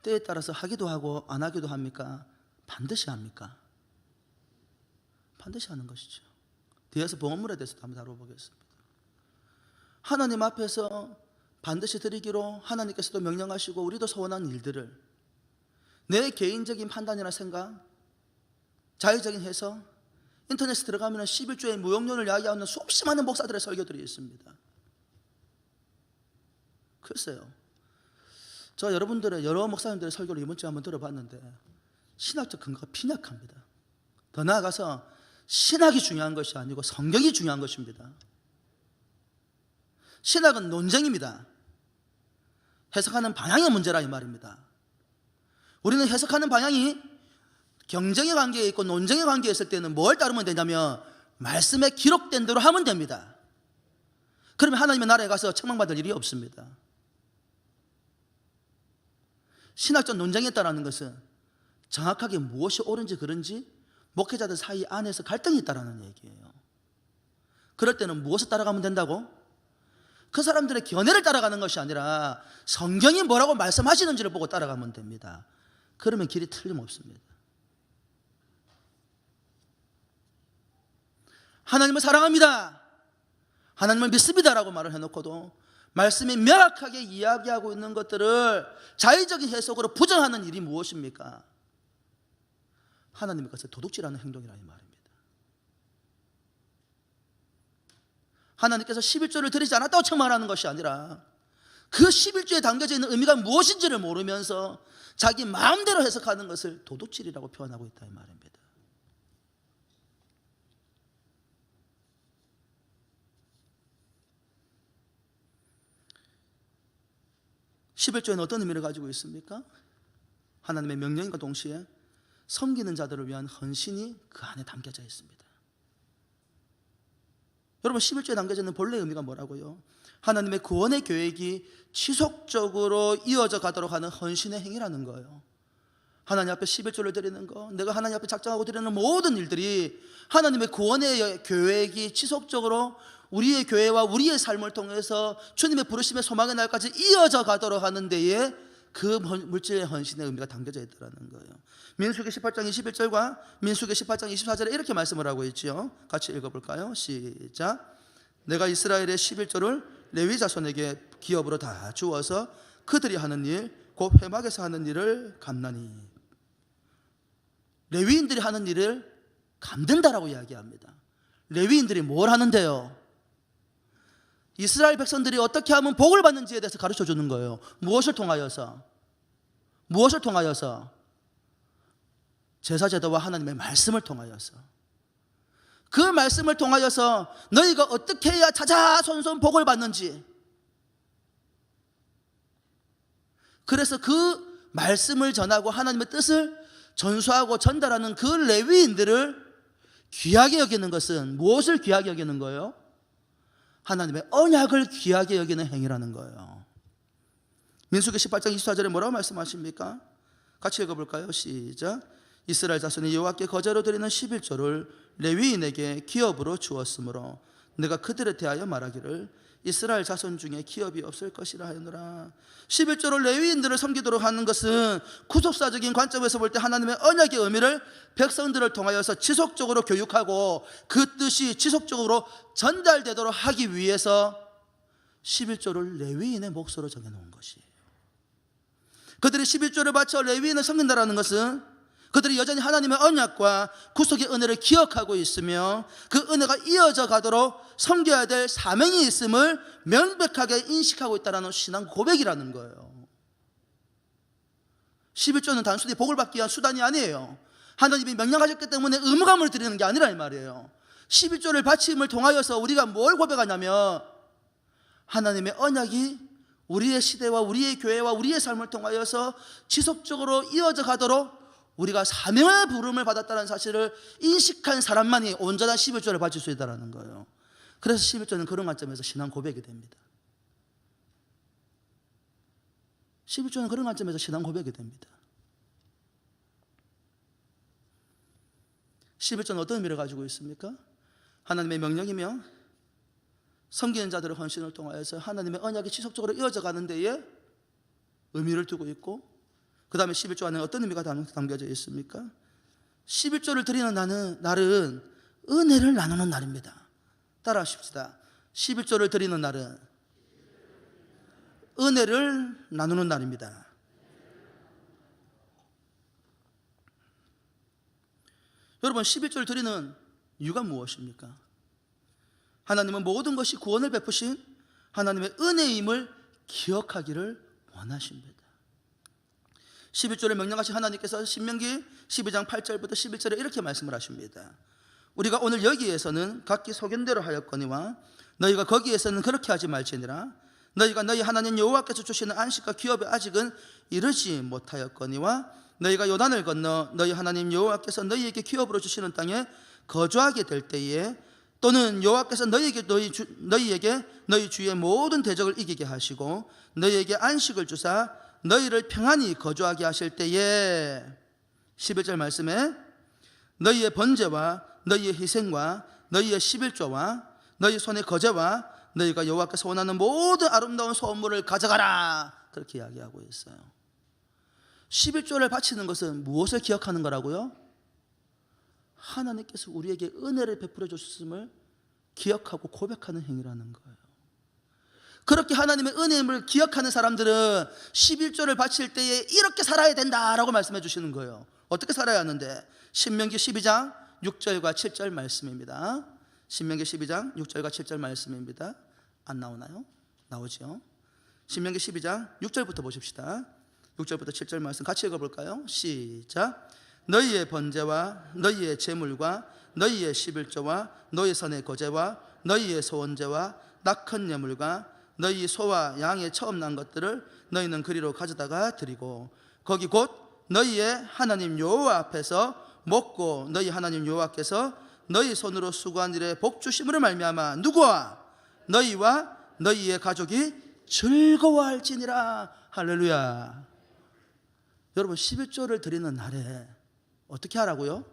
때에 따라서 하기도 하고 안 하기도 합니까? 반드시 합니까? 반드시 하는 것이죠. 뒤에서 봉헌물에 대해서도 한번 다뤄보겠습니다. 하나님 앞에서 반드시 드리기로 하나님께서도 명령하시고 우리도 소원한 일들을 내 개인적인 판단이나 생각, 자의적인 해석, 인터넷에 들어가면 11조의 무용론을 이야기하는 수없이 많은 목사들의 설교들이 있습니다. 글쎄요, 저 여러분들의 여러 목사님들의 설교를 이번 주에 한번 들어봤는데 신학적 근거가 빈약합니다. 더 나아가서 신학이 중요한 것이 아니고 성경이 중요한 것입니다. 신학은 논쟁입니다. 해석하는 방향의 문제라 이 말입니다. 우리는 해석하는 방향이 경쟁의 관계에 있고 논쟁의 관계에 있을 때는 뭘 따르면 되냐면 말씀에 기록된 대로 하면 됩니다. 그러면 하나님의 나라에 가서 책망받을 일이 없습니다. 신학적 논쟁에 있다는 것은 정확하게 무엇이 옳은지 그른지 목회자들 사이 안에서 갈등이 있다는 얘기예요. 그럴 때는 무엇을 따라가면 된다고? 그 사람들의 견해를 따라가는 것이 아니라 성경이 뭐라고 말씀하시는지를 보고 따라가면 됩니다. 그러면 길이 틀림없습니다. 하나님을 사랑합니다, 하나님을 믿습니다라고 말을 해놓고도 말씀이 명확하게 이야기하고 있는 것들을 자의적인 해석으로 부정하는 일이 무엇입니까? 하나님의 것을 도둑질하는 행동이라는 말입니다. 하나님께서 11조를 드리지 않았다고 책망하는 것이 아니라 그 11조에 담겨져 있는 의미가 무엇인지를 모르면서 자기 마음대로 해석하는 것을 도둑질이라고 표현하고 있다 이 말입니다. 11조에는 어떤 의미를 가지고 있습니까? 하나님의 명령과 동시에 섬기는 자들을 위한 헌신이 그 안에 담겨져 있습니다. 여러분, 11조에 담겨져 있는 본래 의미가 뭐라고요? 하나님의 구원의 계획이 지속적으로 이어져 가도록 하는 헌신의 행위라는 거예요. 하나님 앞에 11조를 드리는 거, 내가 하나님 앞에 작정하고 드리는 모든 일들이 하나님의 구원의 계획이 지속적으로 우리의 교회와 우리의 삶을 통해서 주님의 부르심의 소망의 날까지 이어져 가도록 하는 데에 그 물질의 헌신의 의미가 담겨져 있다는 거예요. 민수기 18장 21절과 민수기 18장 24절에 이렇게 말씀을 하고 있죠. 같이 읽어볼까요? 시작. 내가 이스라엘의 11조를 레위 자손에게 기업으로 다 주어서 그들이 하는 일, 곧 회막에서 하는 일을 갚나니. 레위인들이 하는 일을 갚는다라고 이야기합니다. 레위인들이 뭘 하는데요? 이스라엘 백성들이 어떻게 하면 복을 받는지에 대해서 가르쳐 주는 거예요. 무엇을 통하여서? 무엇을 통하여서? 제사제도와 하나님의 말씀을 통하여서. 그 말씀을 통하여서 너희가 어떻게 해야 자자손손 복을 받는지, 그래서 그 말씀을 전하고 하나님의 뜻을 전수하고 전달하는 그 레위인들을 귀하게 여기는 것은 무엇을 귀하게 여기는 거예요? 하나님의 언약을 귀하게 여기는 행위라는 거예요. 민수기 18장 24절에 뭐라고 말씀하십니까? 같이 읽어볼까요? 시작. 이스라엘 자손이 여호와께 거제로 드리는 11조를 레위인에게 기업으로 주었으므로 내가 그들에 대하여 말하기를 이스라엘 자손 중에 기업이 없을 것이라 하였노라. 11조를 레위인들을 섬기도록 하는 것은 구속사적인 관점에서 볼 때 하나님의 언약의 의미를 백성들을 통하여서 지속적으로 교육하고 그 뜻이 지속적으로 전달되도록 하기 위해서 11조를 레위인의 몫으로 정해놓은 것이에요. 그들이 11조를 바쳐 레위인을 섬긴다는 것은 그들이 여전히 하나님의 언약과 구속의 은혜를 기억하고 있으며 그 은혜가 이어져 가도록 섬겨야 될 사명이 있음을 명백하게 인식하고 있다는 신앙 고백이라는 거예요. 11조는 단순히 복을 받기 위한 수단이 아니에요. 하나님이 명령하셨기 때문에 의무감을 드리는 게 아니라 이 말이에요. 11조를 바침을 통하여서 우리가 뭘 고백하냐면 하나님의 언약이 우리의 시대와 우리의 교회와 우리의 삶을 통하여서 지속적으로 이어져 가도록 우리가 사명의 부름을 받았다는 사실을 인식한 사람만이 온전한 11조를 바칠 수 있다는 거예요. 그래서 11조는 그런 관점에서 신앙 고백이 됩니다. 11조는 그런 관점에서 신앙 고백이 됩니다. 11조는 어떤 의미를 가지고 있습니까? 하나님의 명령이며 섬기는 자들의 헌신을 통하여서 하나님의 언약이 지속적으로 이어져 가는 데에 의미를 두고 있고, 그 다음에 11조 안에 어떤 의미가 담겨져 있습니까? 11조를 드리는 날은 은혜를 나누는 날입니다. 따라 하십시다. 11조를 드리는 날은 은혜를 나누는 날입니다. 여러분, 11조를 드리는 이유가 무엇입니까? 하나님은 모든 것이 구원을 베푸신 하나님의 은혜임을 기억하기를 원하십니다. 11조를 명령하신 하나님께서 신명기 12장 8절부터 11절에 이렇게 말씀을 하십니다. 우리가 오늘 여기에서는 각기 소견대로 하였거니와 너희가 거기에서는 그렇게 하지 말지니라. 너희가 너희 하나님 여호와께서 주시는 안식과 기업에 아직은 이르지 못하였거니와 너희가 요단을 건너 너희 하나님 여호와께서 너희에게 기업으로 주시는 땅에 거주하게 될 때에 또는 여호와께서 너희에게 너희 주의 모든 대적을 이기게 하시고 너희에게 안식을 주사 너희를 평안히 거주하게 하실 때에 11절 말씀에 너희의 번제와 너희의 희생과 너희의 11조와 너희 손의 거제와 너희가 여호와께서 원하는 모든 아름다운 소물을 가져가라, 그렇게 이야기하고 있어요. 11조를 바치는 것은 무엇을 기억하는 거라고요? 하나님께서 우리에게 은혜를 베풀어 주셨음을 기억하고 고백하는 행위라는 거예요. 그렇게 하나님의 은혜를 기억하는 사람들은 11조를 바칠 때에 이렇게 살아야 된다라고 말씀해 주시는 거예요. 어떻게 살아야 하는데? 신명기 12장 6절과 7절 말씀입니다. 신명기 12장 6절과 7절 말씀입니다. 안 나오나요? 나오죠. 신명기 12장 6절부터 보십시다. 6절부터 7절 말씀 같이 읽어볼까요? 시작. 너희의 번제와 너희의 제물과 너희의 11조와 너희 선의 거제와 너희의 소원제와 낙헌 예물과 너희 소와 양의 처음 난 것들을 너희는 그리로 가져다가 드리고 거기 곧 너희의 하나님 여호와 앞에서 먹고 너희 하나님 여호와께서 너희 손으로 수고한 일에 복 주심으로 말미암아 누구와 너희와 너희의 가족이 즐거워할지니라. 할렐루야. 여러분 11조를 드리는 날에 어떻게 하라고요?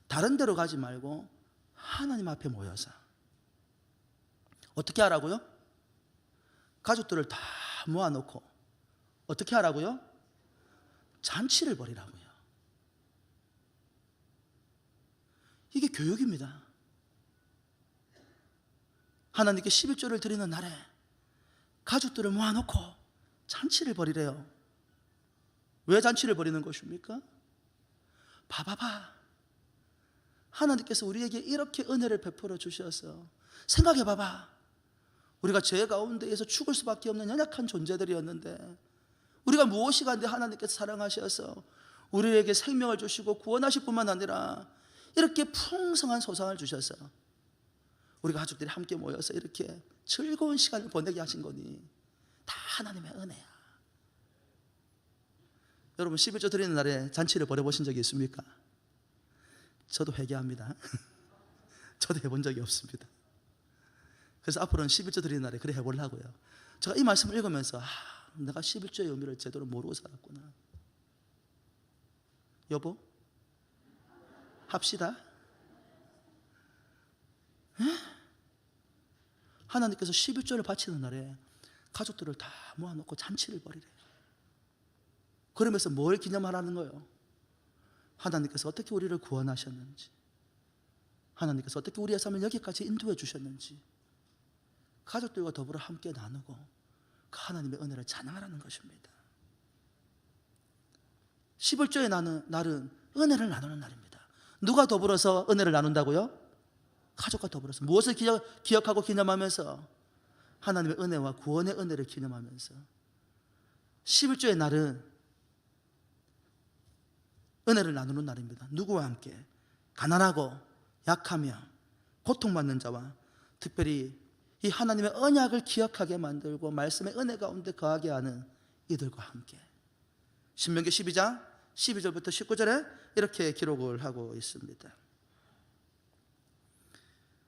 다른 데로 가지 말고 하나님 앞에 모여서 어떻게 하라고요? 가족들을 다 모아놓고 어떻게 하라고요? 잔치를 벌이라고요. 이게 교육입니다. 하나님께 11조를 드리는 날에 가족들을 모아놓고 잔치를 벌이래요. 왜 잔치를 벌이는 것입니까? 봐봐봐, 하나님께서 우리에게 이렇게 은혜를 베풀어 주셔서 생각해 봐봐. 우리가 죄 가운데에서 죽을 수밖에 없는 연약한 존재들이었는데 우리가 무엇이 간데 하나님께서 사랑하셔서 우리에게 생명을 주시고 구원하실 뿐만 아니라 이렇게 풍성한 소상을 주셔서 우리 가족들이 함께 모여서 이렇게 즐거운 시간을 보내게 하신 거니 다 하나님의 은혜야. 여러분 11조 드리는 날에 잔치를 벌여보신 적이 있습니까? 저도 회개합니다. 저도 해본 적이 없습니다. 그래서 앞으로는 11조 드리는 날에 그래 해보려고요. 제가 이 말씀을 읽으면서 내가 11조의 의미를 제대로 모르고 살았구나. 여보 합시다. 하나님께서 11조를 바치는 날에 가족들을 다 모아놓고 잔치를 벌이래요. 그러면서 뭘 기념하라는 거예요? 하나님께서 어떻게 우리를 구원하셨는지, 하나님께서 어떻게 우리의 삶을 여기까지 인도해 주셨는지 가족들과 더불어 함께 나누고 그 하나님의 은혜를 찬양하라는 것입니다. 11조의 날은 은혜를 나누는 날입니다. 누가 더불어서 은혜를 나눈다고요? 가족과 더불어서. 무엇을 기억하고 기념하면서? 하나님의 은혜와 구원의 은혜를 기념하면서. 11조의 날은 은혜를 나누는 날입니다. 누구와 함께? 가난하고 약하며 고통받는 자와 특별히 이 하나님의 언약을 기억하게 만들고 말씀의 은혜 가운데 거하게 하는 이들과 함께. 신명기 12장 12절부터 19절에 이렇게 기록을 하고 있습니다.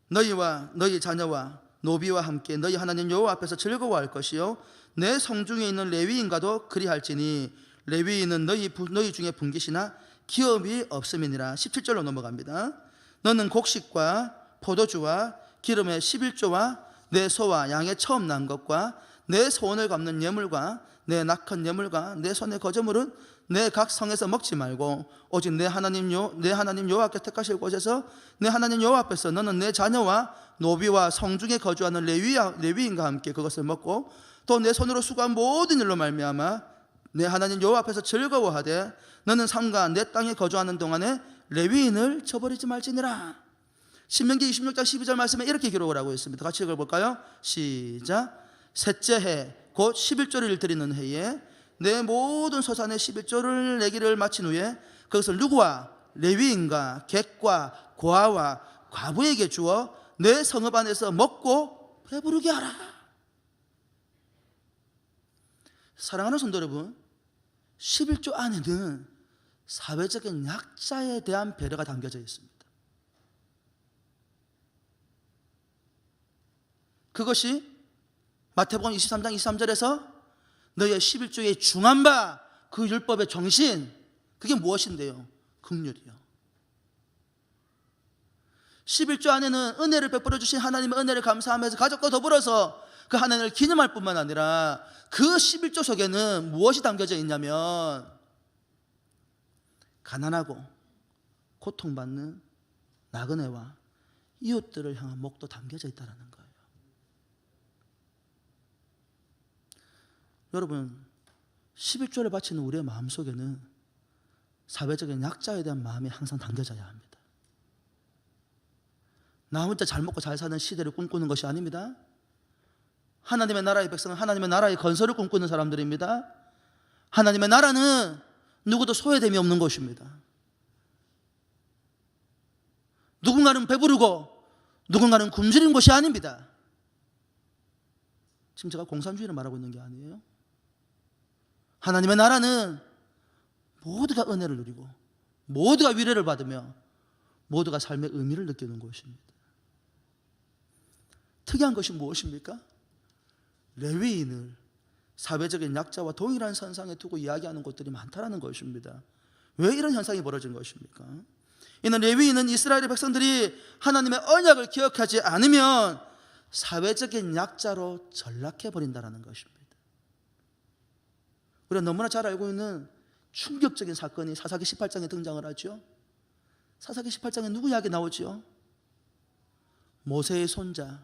너희와 너희 자녀와 노비와 함께 너희 하나님 여호와 앞에서 즐거워할 것이요 내 성중에 있는 레위인과도 그리할지니 레위인은 너희 중에 분깃이나 기업이 없음이니라. 17절로 넘어갑니다. 너는 곡식과 포도주와 기름의 11조와 내 소와 양의 처음 난 것과 내 소원을 갚는 예물과 내 낙헌 예물과 내 손의 거제물은 내 각 성에서 먹지 말고 오직 내 하나님 여호와께 택하실 곳에서 내 하나님 여호와 앞에서 너는 내 자녀와 노비와 성중에 거주하는 레위인과 함께 그것을 먹고 또 내 손으로 수고한 모든 일로 말미암아 내 하나님 여호와 앞에서 즐거워하되 너는 삼가 내 땅에 거주하는 동안에 레위인을 저버리지 말지니라. 신명기 26장 12절 말씀에 이렇게 기록을 하고 있습니다. 같이 읽어볼까요? 시작. 셋째 해 곧 11조를 드리는 해에 내 모든 소산의 11조를 내기를 마친 후에 그것을 누구와? 레위인과 객과 고아와 과부에게 주어 내 성읍 안에서 먹고 배부르게 하라. 사랑하는 성도 여러분, 11조 안에는 사회적인 약자에 대한 배려가 담겨져 있습니다. 그것이 마태복음 23장 23절에서 너희의 11조에 중한 바 그 율법의 정신, 그게 무엇인데요? 긍휼이요. 11조 안에는 은혜를 베풀어 주신 하나님의 은혜를 감사하면서 가족과 더불어서 그 하나님을 기념할 뿐만 아니라 그 11조 속에는 무엇이 담겨져 있냐면 가난하고 고통받는 나그네와 이웃들을 향한 목도 담겨져 있다는 거예요. 여러분, 11조를 바치는 우리의 마음속에는 사회적인 약자에 대한 마음이 항상 담겨져야 합니다. 나 혼자 잘 먹고 잘 사는 시대를 꿈꾸는 것이 아닙니다. 하나님의 나라의 백성은 하나님의 나라의 건설을 꿈꾸는 사람들입니다. 하나님의 나라는 누구도 소외됨이 없는 것입니다. 누군가는 배부르고 누군가는 굶주린 것이 아닙니다. 지금 제가 공산주의를 말하고 있는 게 아니에요. 하나님의 나라는 모두가 은혜를 누리고 모두가 위로를 받으며 모두가 삶의 의미를 느끼는 것입니다. 특이한 것이 무엇입니까? 레위인을 사회적인 약자와 동일한 선상에 두고 이야기하는 것들이 많다는 것입니다. 왜 이런 현상이 벌어진 것입니까? 이는 레위인은 이스라엘의 백성들이 하나님의 언약을 기억하지 않으면 사회적인 약자로 전락해버린다는 것입니다. 우리가 너무나 잘 알고 있는 충격적인 사건이 사사기 18장에 등장을 하죠. 사사기 18장에 누구 이야기 나오죠? 모세의 손자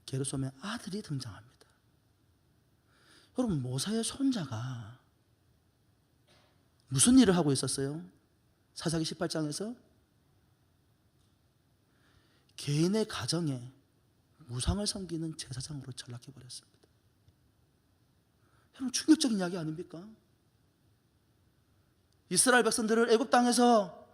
게르솜의 아들이 등장합니다. 여러분, 모세의 손자가 무슨 일을 하고 있었어요? 사사기 18장에서 개인의 가정에 우상을 섬기는 제사장으로 전락해버렸습니다. 여러분, 충격적인 이야기 아닙니까? 이스라엘 백성들을 애굽 땅에서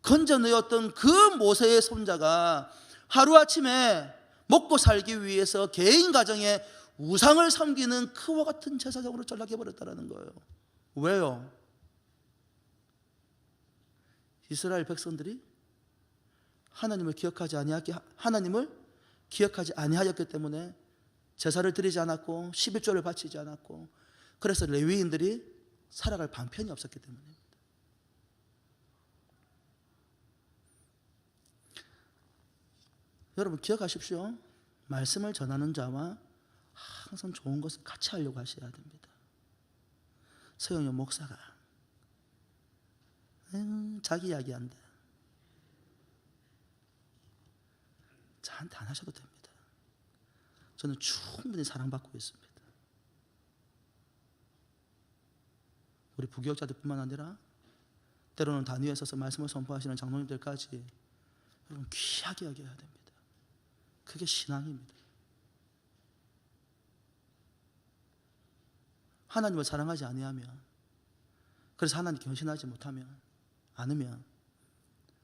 건져내었던 그 모세의 손자가 하루아침에 먹고 살기 위해서 개인 가정에 우상을 섬기는 그와 같은 제사장으로 전락해버렸다는 거예요. 왜요? 이스라엘 백성들이 하나님을 기억하지 아니하였기 때문에 제사를 드리지 않았고 11조를 바치지 않았고, 그래서 레위인들이 살아갈 방편이 없었기 때문입니다. 여러분, 기억하십시오. 말씀을 전하는 자와 항상 좋은 것을 같이 하려고 하셔야 됩니다. 서영현 목사가 자기 이야기한다. 저한테 안 하셔도 됩니다. 저는 충분히 사랑받고 있습니다. 우리 부교육자들뿐만 아니라 때로는 단위에 서서 말씀을 선포하시는 장로님들까지 여러분, 귀하게 여겨야 됩니다. 그게 신앙입니다. 하나님을 사랑하지 아니하면, 그래서 하나님께 헌신하지 못하면 않으면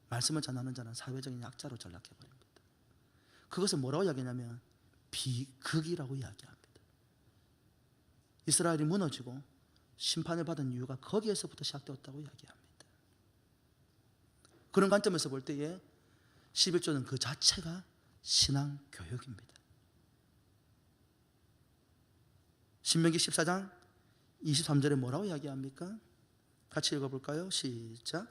말씀을 전하는 자는 사회적인 약자로 전락해버립니다. 그것을 뭐라고 이야기하냐면 비극이라고 이야기합니다. 이스라엘이 무너지고 심판을 받은 이유가 거기에서부터 시작되었다고 이야기합니다. 그런 관점에서 볼 때에 11조는 그 자체가 신앙 교육입니다. 신명기 14장 23절에 뭐라고 이야기합니까? 같이 읽어볼까요? 시작.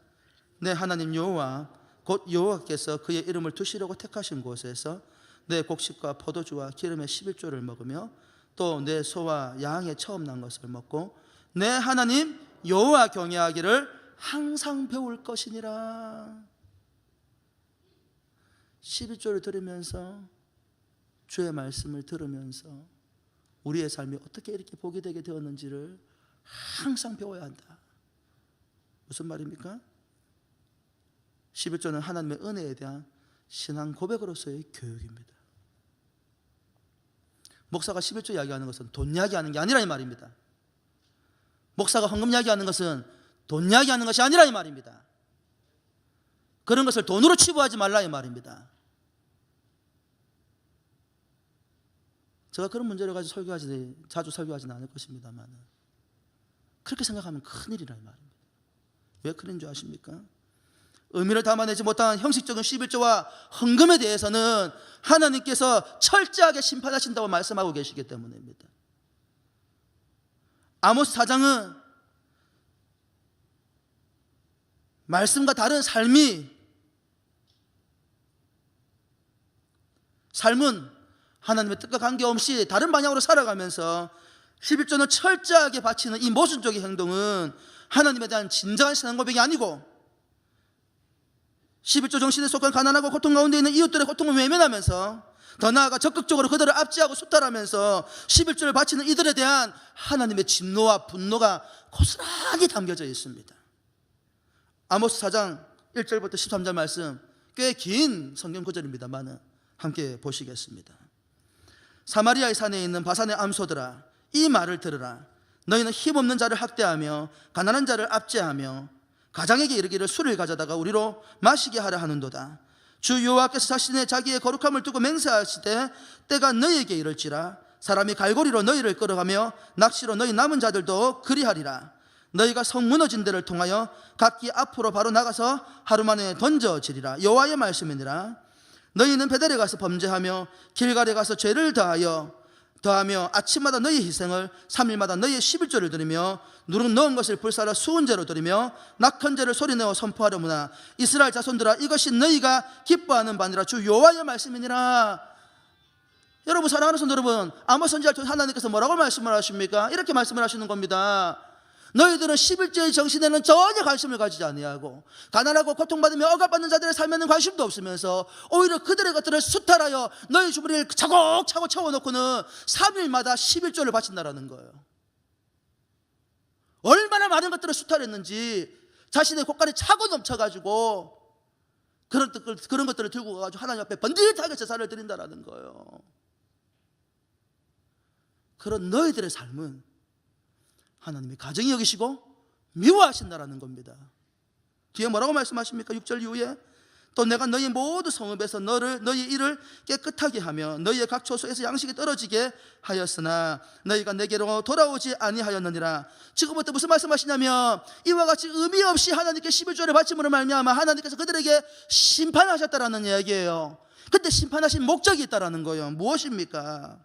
내 하나님 여호와 곧 여호와께서 그의 이름을 두시려고 택하신 곳에서 내 곡식과 포도주와 기름의 11조를 먹으며 또 내 소와 양의 처음 난 것을 먹고 내 하나님 여호와 경외하기를 항상 배울 것이니라. 11조를 들으면서, 주의 말씀을 들으면서 우리의 삶이 어떻게 이렇게 복이 되게 되었는지를 항상 배워야 한다. 무슨 말입니까? 11조는 하나님의 은혜에 대한 신앙 고백으로서의 교육입니다. 목사가 11조 이야기하는 것은 돈 이야기하는 게 아니라 이 말입니다. 목사가 헌금 이야기하는 것은 돈 이야기하는 것이 아니라 이 말입니다. 그런 것을 돈으로 치부하지 말라 이 말입니다. 제가 그런 문제를 가지고 자주 설교하지는 않을 것입니다만, 그렇게 생각하면 큰일이라 이 말입니다. 왜 그런 줄 아십니까? 의미를 담아내지 못한 형식적인 11조와 헌금에 대해서는 하나님께서 철저하게 심판하신다고 말씀하고 계시기 때문입니다. 아모스 4장은 말씀과 다른 삶은 하나님의 뜻과 관계없이 다른 방향으로 살아가면서 11조는 철저하게 바치는 이 모순적인 행동은 하나님에 대한 진정한 신앙 고백이 아니고 11조 정신에 속한 가난하고 고통 가운데 있는 이웃들의 고통을 외면하면서 더 나아가 적극적으로 그들을 압제하고 수탈하면서 11조를 바치는 이들에 대한 하나님의 진노와 분노가 고스란히 담겨져 있습니다. 아모스 4장 1절부터 13절 말씀, 꽤 긴 성경 구절입니다만 함께 보시겠습니다. 사마리아의 산에 있는 바산의 암소들아, 이 말을 들으라. 너희는 힘없는 자를 학대하며 가난한 자를 압제하며 가장에게 이르기를 술을 가져다가 우리로 마시게 하려 하는도다. 주 여호와께서 자기의 거룩함을 두고 맹세하시되 때가 너희에게 이를지라. 사람이 갈고리로 너희를 끌어가며 낚시로 너희 남은 자들도 그리하리라. 너희가 성 무너진 데를 통하여 각기 앞으로 바로 나가서 하루 만에 던져지리라. 여호와의 말씀이니라. 너희는 베델에 가서 범죄하며 길갈에 가서 죄를 더하며 아침마다 너희의 희생을 3일마다 너희의 11조를 드리며 누룩 넣은 것을 불사라 수은제로 드리며 낙헌제를 소리내어 선포하려무나 이스라엘 자손들아, 이것이 너희가 기뻐하는 바니라. 주 여호와의 말씀이니라. 여러분, 사랑하는 성도 여러분, 아모스 선지자 하나님께서 뭐라고 말씀을 하십니까? 이렇게 말씀을 하시는 겁니다. 너희들은 11조의 정신에는 전혀 관심을 가지지 아니하고 가난하고 고통받으며 억압받는 자들의 삶에는 관심도 없으면서 오히려 그들의 것들을 수탈하여 너희 주머니를 차곡차곡 채워놓고는 3일마다 11조를 바친다라는 거예요. 얼마나 많은 것들을 수탈했는지 자신의 곳간이 차고 넘쳐가지고 그런 것들을 들고 가가지고 하나님 앞에 번듯하게 제사를 드린다라는 거예요. 그런 너희들의 삶은 하나님이 가정이 여기시고 미워하신다라는 겁니다. 뒤에 뭐라고 말씀하십니까? 6절 이후에 또 내가 너희 모두 성읍에서 너희 일을 깨끗하게 하며 너희의 각 초소에서 양식이 떨어지게 하였으나 너희가 내게로 돌아오지 아니하였느니라. 지금부터 무슨 말씀하시냐면 이와 같이 의미 없이 하나님께 11조를 바침으로 말미암아 하나님께서 그들에게 심판하셨다라는 이야기예요. 근데 심판하신 목적이 있다라는 거예요. 무엇입니까?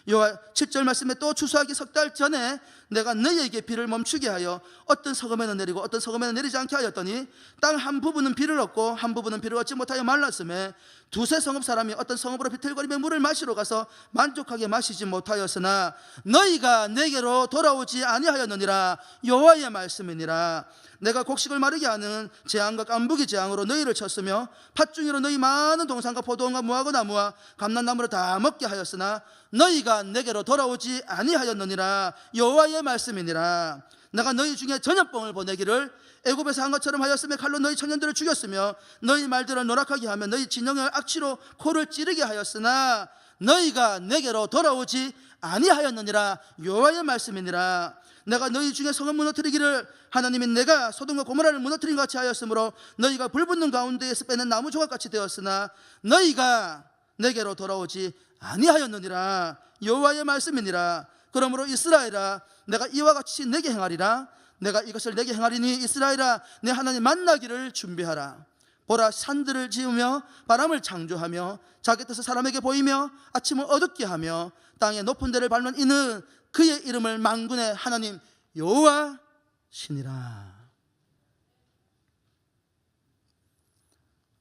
여호와 7절 말씀에 또 추수하기 석 달 전에 내가 너희에게 비를 멈추게 하여 어떤 성읍에는 내리고 어떤 성읍에는 내리지 않게 하였더니 땅 한 부분은 비를 얻고 한 부분은 비를 얻지 못하여 말랐음에 두세 성읍 사람이 어떤 성읍으로 비틀거리며 물을 마시러 가서 만족하게 마시지 못하였으나 너희가 내게로 돌아오지 아니하였느니라. 여호와의 말씀이니라. 내가 곡식을 마르게 하는 재앙과 깐부기 재앙으로 너희를 쳤으며 팥중이로 너희 많은 동산과 포도원과 무화과 나무와 감람나무를 다 먹게 하였으나 너희가 내게로 돌아오지 아니하였느니라. 여호와의 말씀이니라. 내가 너희 중에 전염병을 보내기를 애굽에서 한 것처럼 하였으며 칼로 너희 청년들을 죽였으며 너희 말들을 노랗게 하며 너희 진영을 악취로 코를 찌르게 하였으나 너희가 내게로 돌아오지 아니하였느니라. 여호와의 말씀이니라. 내가 너희 중에 성을 무너뜨리기를 하나님이 내가 소돔과 고모라를 무너뜨린 것 같이 하였으므로 너희가 불붙는 가운데에서 빼낸 나무 조각같이 되었으나 너희가 내게로 돌아오지 아니하였느니라. 여호와의 말씀이니라. 그러므로 이스라엘아, 내가 이와 같이 내게 행하리라. 내가 이것을 내게 행하리니 이스라엘아, 내 하나님 만나기를 준비하라. 보라, 산들을 지으며 바람을 창조하며 자기 뜻을 사람에게 보이며 아침을 어둡게 하며 땅의 높은 데를 밟는 이는 그의 이름을 만군의 하나님 여호와시니라.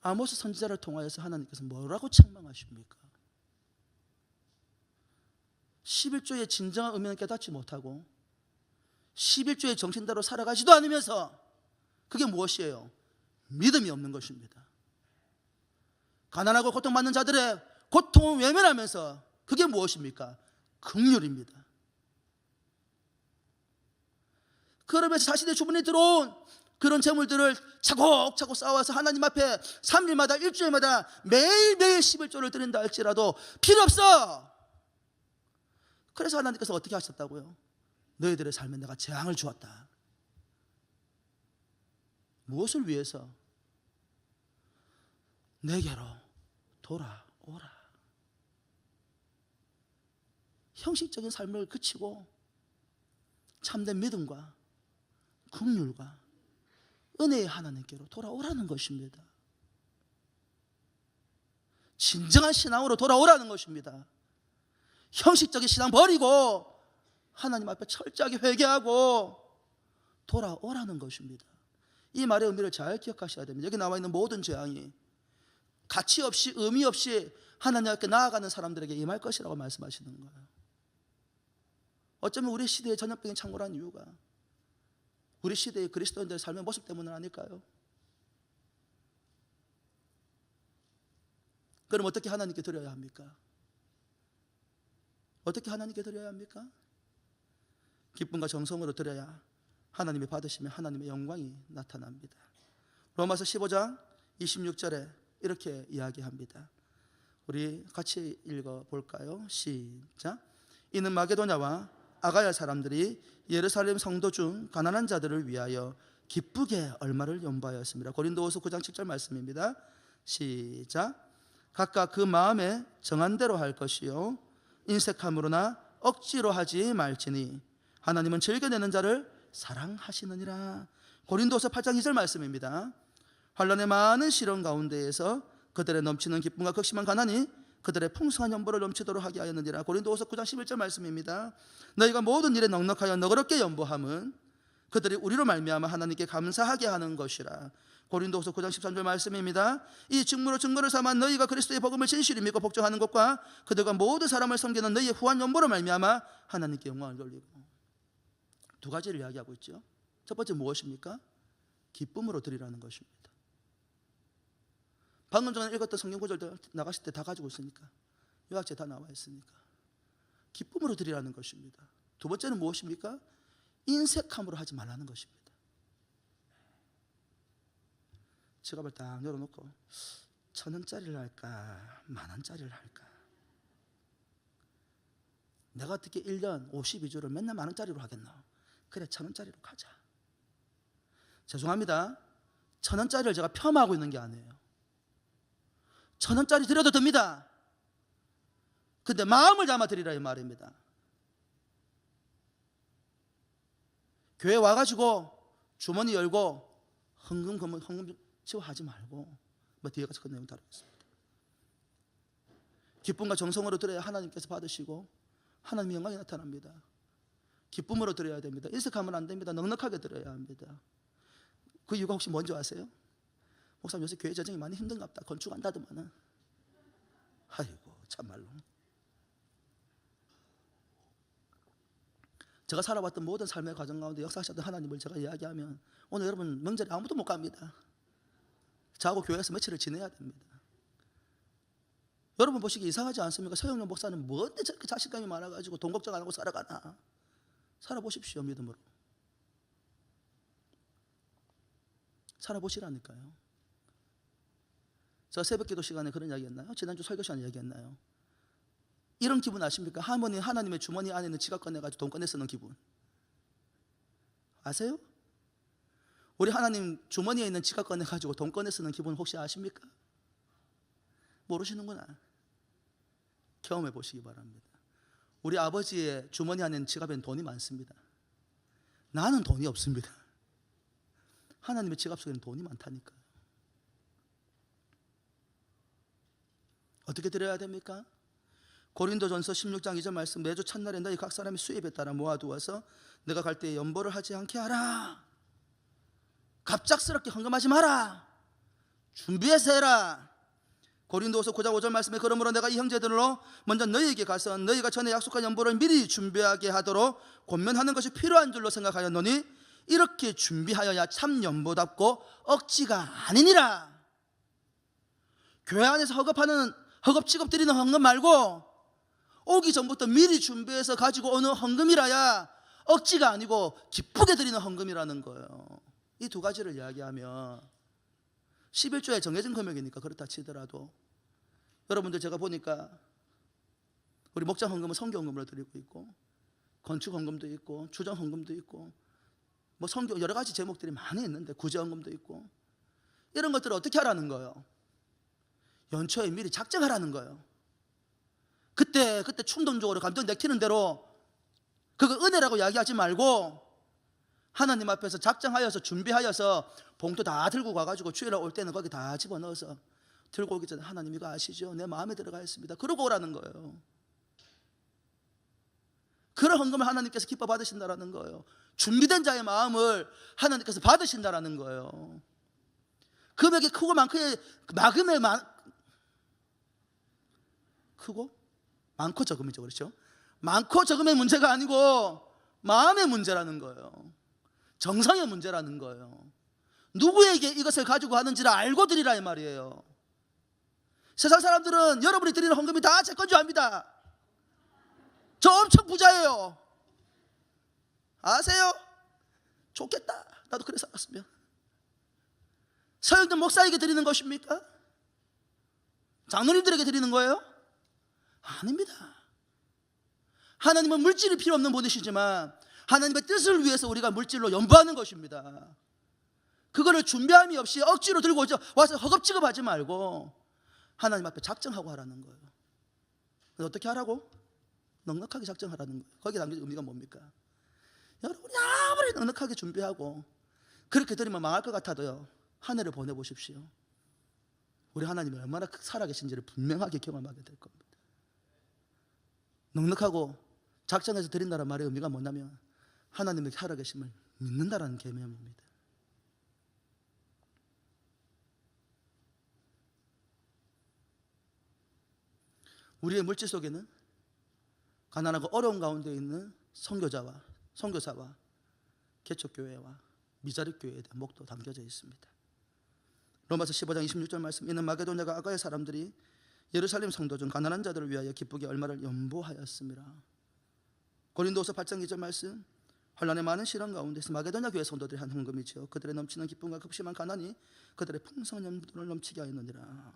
아모스 선지자를 통하여서 하나님께서 뭐라고 책망하십니까? 11조의 진정한 의미는 깨닫지 못하고 11조의 정신대로 살아가지도 않으면서 그게 무엇이에요? 믿음이 없는 것입니다. 가난하고 고통받는 자들의 고통을 외면하면서 그게 무엇입니까? 긍휼입니다. 그러면서 자신의 주머니에 들어온 그런 재물들을 차곡차곡 쌓아서 하나님 앞에 3일마다 일주일마다 매일매일 11조를 드린다 할지라도 필요 없어. 그래서 하나님께서 어떻게 하셨다고요? 너희들의 삶에 내가 재앙을 주었다. 무엇을 위해서? 내게로 돌아오라. 형식적인 삶을 그치고 참된 믿음과 긍휼과 은혜의 하나님께로 돌아오라는 것입니다. 진정한 신앙으로 돌아오라는 것입니다. 형식적인 신앙 버리고 하나님 앞에 철저하게 회개하고 돌아오라는 것입니다. 이 말의 의미를 잘 기억하셔야 됩니다. 여기 나와 있는 모든 재앙이 가치 없이 의미 없이 하나님 앞에 나아가는 사람들에게 임할 것이라고 말씀하시는 거예요. 어쩌면 우리 시대의 전염병이 창궐한 이유가 우리 시대의 그리스도인들의 삶의 모습 때문은 아닐까요? 그럼 어떻게 하나님께 드려야 합니까? 어떻게 하나님께 드려야 합니까? 기쁨과 정성으로 드려야 하나님이 받으시면 하나님의 영광이 나타납니다. 로마서 15장 26절에 이렇게 이야기합니다. 우리 같이 읽어볼까요? 시작. 이는 마게도냐와 아가야 사람들이 예루살렘 성도 중 가난한 자들을 위하여 기쁘게 얼마를 연보하였습니다. 고린도후서 9장 7절 말씀입니다. 시작. 각각 그 마음에 정한 대로 할 것이요 인색함으로나 억지로 하지 말지니 하나님은 즐겨내는 자를 사랑하시느니라. 고린도서 8장 2절 말씀입니다. 환난의 많은 시련 가운데에서 그들의 넘치는 기쁨과 극심한 가난이 그들의 풍성한 연보를 넘치도록 하게 하였느니라. 고린도후서 9장 11절 말씀입니다. 너희가 모든 일에 넉넉하여 너그럽게 연보함은 그들이 우리로 말미암아 하나님께 감사하게 하는 것이라. 고린도후서 9장 13절 말씀입니다. 이 증거로 증거를 삼아 너희가 그리스도의 복음을 진실히 믿고 복종하는 것과 그들과 모든 사람을 섬기는 너희의 후한 연보로 말미암아 하나님께 영광을 돌리고. 두 가지를 이야기하고 있죠. 첫 번째 무엇입니까? 기쁨으로 드리라는 것입니다. 방금 전에 읽었던 성경 구절들 나가실 때 다 가지고 있으니까, 요약제 다 나와 있으니까 기쁨으로 드리라는 것입니다. 두 번째는 무엇입니까? 인색함으로 하지 말라는 것입니다. 지갑을 딱 열어놓고 1,000원짜리를 할까 10,000원짜리를 할까, 내가 어떻게 1년 52주를 맨날 10,000원짜리로 하겠나, 그래 1,000원짜리로 가자. 죄송합니다, 1,000원짜리를 제가 폄하하고 있는 게 아니에요. 1,000원짜리 드려도 됩니다. 근데 마음을 담아 드리라 이 말입니다. 교회 와가지고 주머니 열고 헌금 치워하지 말고, 뭐 뒤에 가서 그 내용 다루겠습니다. 기쁨과 정성으로 드려야 하나님께서 받으시고 하나님의 영광이 나타납니다. 기쁨으로 드려야 됩니다. 인색하면 안 됩니다. 넉넉하게 드려야 합니다. 그 이유가 혹시 뭔지 아세요? 목사님 요새 교회 재정이 많이 힘든갑다. 건축 한다더만은. 아이고 참말로. 제가 살아왔던 모든 삶의 과정 가운데 역사하셨던 하나님을 제가 이야기하면 오늘 여러분 명절에 아무도 못 갑니다. 저하고 교회에서 며칠을 지내야 됩니다. 여러분 보시기 이상하지 않습니까? 서영룡 목사는 뭔데 저렇게 자신감이 많아가지고 돈 걱정 안 하고 살아가나. 살아보십시오. 믿음으로 살아보시라니까요. 제가 새벽기도 시간에 그런 이야기 했나요? 지난주 설교 시간에 이야기했나요? 이런 기분 아십니까? 하나님의 주머니 안에 있는 지갑 꺼내가지고 돈 꺼내 쓰는 기분 아세요? 우리 하나님 주머니에 있는 지갑 꺼내가지고 돈 꺼내 쓰는 기분 혹시 아십니까? 모르시는구나. 경험해 보시기 바랍니다. 우리 아버지의 주머니 안에 있는 지갑에는 돈이 많습니다. 나는 돈이 없습니다. 하나님의 지갑 속에는 돈이 많다니까요. 어떻게 드려야 됩니까? 고린도전서 16장 2절 말씀, 매주 첫날에 너희 각 사람이 수입에 따라 모아두어서 내가 갈 때에 연보를 하지 않게 하라. 갑작스럽게 헌금하지 마라. 준비해서 해라. 고린도후서 9장 5절 말씀에 그러므로 내가 이 형제들로 먼저 너희에게 가서 너희가 전에 약속한 연보를 미리 준비하게 하도록 권면하는 것이 필요한 줄로 생각하였노니 이렇게 준비하여야 참 연보답고 억지가 아니니라. 교회 안에서 허겁지겁 드리는 헌금 말고 오기 전부터 미리 준비해서 가지고 오는 헌금이라야 억지가 아니고 기쁘게 드리는 헌금이라는 거예요. 이 두 가지를 이야기하면 11조에 정해진 금액이니까 그렇다 치더라도 여러분들 제가 보니까 우리 목장 헌금은 선교 헌금으로 드리고 있고 건축 헌금도 있고 주정 헌금도 있고 뭐 선교 여러 가지 제목들이 많이 있는데 구제 헌금도 있고 이런 것들을 어떻게 하라는 거예요? 연초에 미리 작정하라는 거예요. 그때 충동적으로 감정 내키는 대로 그거 은혜라고 이야기하지 말고 하나님 앞에서 작정하여서 준비하여서 봉투 다 들고 가가지고 주일날 올 때는 거기 다 집어넣어서 들고 오기 전에 하나님 이거 아시죠? 내 마음에 들어가 있습니다. 그러고 오라는 거예요. 그런 헌금을 하나님께서 기뻐 받으신다라는 거예요. 준비된 자의 마음을 하나님께서 받으신다라는 거예요. 금액이 크고 크고 많고 적음이죠, 그렇죠? 많고 적음의 문제가 아니고 마음의 문제라는 거예요. 정성의 문제라는 거예요. 누구에게 이것을 가지고 하는지를 알고 드리라 이 말이에요. 세상 사람들은 여러분이 드리는 헌금이 다 제 건 줄 압니다. 저 엄청 부자예요. 아세요? 좋겠다. 나도 그래 살았으면. 서영대 목사에게 드리는 것입니까? 장로님들에게 드리는 거예요? 아닙니다. 하나님은 물질이 필요 없는 분이시지만 하나님의 뜻을 위해서 우리가 물질로 연보하는 것입니다. 그거를 준비함이 없이 억지로 들고 와서 허겁지겁하지 말고 하나님 앞에 작정하고 하라는 거예요. 그래서 어떻게 하라고? 넉넉하게 작정하라는 거예요. 거기에 담긴 의미가 뭡니까? 여러분이 아무리 넉넉하게 준비하고 그렇게 드리면 망할 것 같아도요, 한 해를 보내보십시오. 우리 하나님이 얼마나 살아계신지를 분명하게 경험하게 될 겁니다. 넉넉하고 작정해서 드린다는 말의 의미가 뭐냐면 하나님의 살아계심을 믿는다라는 개념입니다. 우리의 물질 속에는 가난하고 어려운 가운데 있는 선교사와 개척교회와 미자립교회에 대한 목도 담겨져 있습니다. 로마서 15장 26절 말씀, 이는 마게도냐가 아가의 사람들이 예루살렘 성도 중 가난한 자들을 위하여 기쁘게 얼마를 연보하였습니다. 고린도후서 8장 2절 말씀, 환난의 많은 시련 가운데서 마게도냐 교회 성도들이 한 헌금이지요. 그들의 넘치는 기쁨과 극심한 가난이 그들의 풍성한 염분을 넘치게 하였느니라.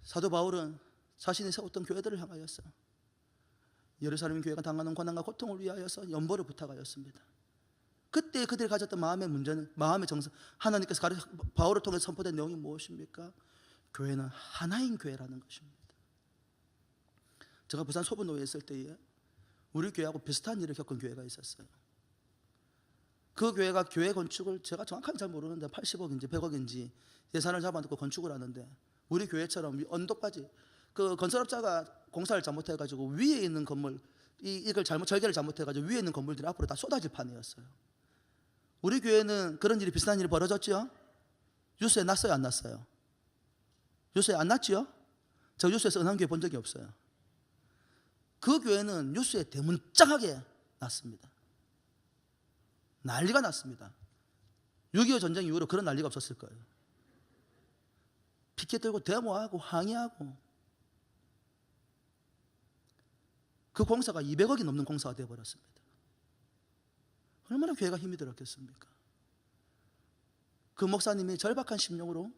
사도 바울은 자신이 세웠던 교회들을 향하여서 예루살렘 교회가 당하는 고난과 고통을 위하여서 연보를 부탁하였습니다. 그때 그들이 가졌던 마음의 문제는, 마음의 정성, 하나님께서 바울을 통해 선포된 내용이 무엇입니까? 교회는 하나인 교회라는 것입니다. 제가 부산 소부노회에 있을 때에 우리 교회하고 비슷한 일을 겪은 교회가 있었어요. 그 교회가 교회 건축을 제가 정확하게 잘 모르는데 80억인지 100억인지 예산을 잡아놓고 건축을 하는데, 우리 교회처럼 언덕까지 그 건설업자가 공사를 잘못해가지고 위에 있는 건물, 이걸 절개를 잘못해가지고 위에 있는 건물들이 앞으로 다 쏟아질 판이었어요. 우리 교회는 그런 일이, 비슷한 일이 벌어졌죠? 뉴스에 났어요, 안 났어요? 뉴스에 안 났지요? 제가 뉴스에서 은한교회 본 적이 없어요. 그 교회는 뉴스에 대문짝하게 났습니다. 난리가 났습니다. 6.25 전쟁 이후로 그런 난리가 없었을 거예요. 피켓 들고 데모하고 항의하고, 그 공사가 200억이 넘는 공사가 되어버렸습니다. 얼마나 교회가 힘이 들었겠습니까? 그 목사님이 절박한 심령으로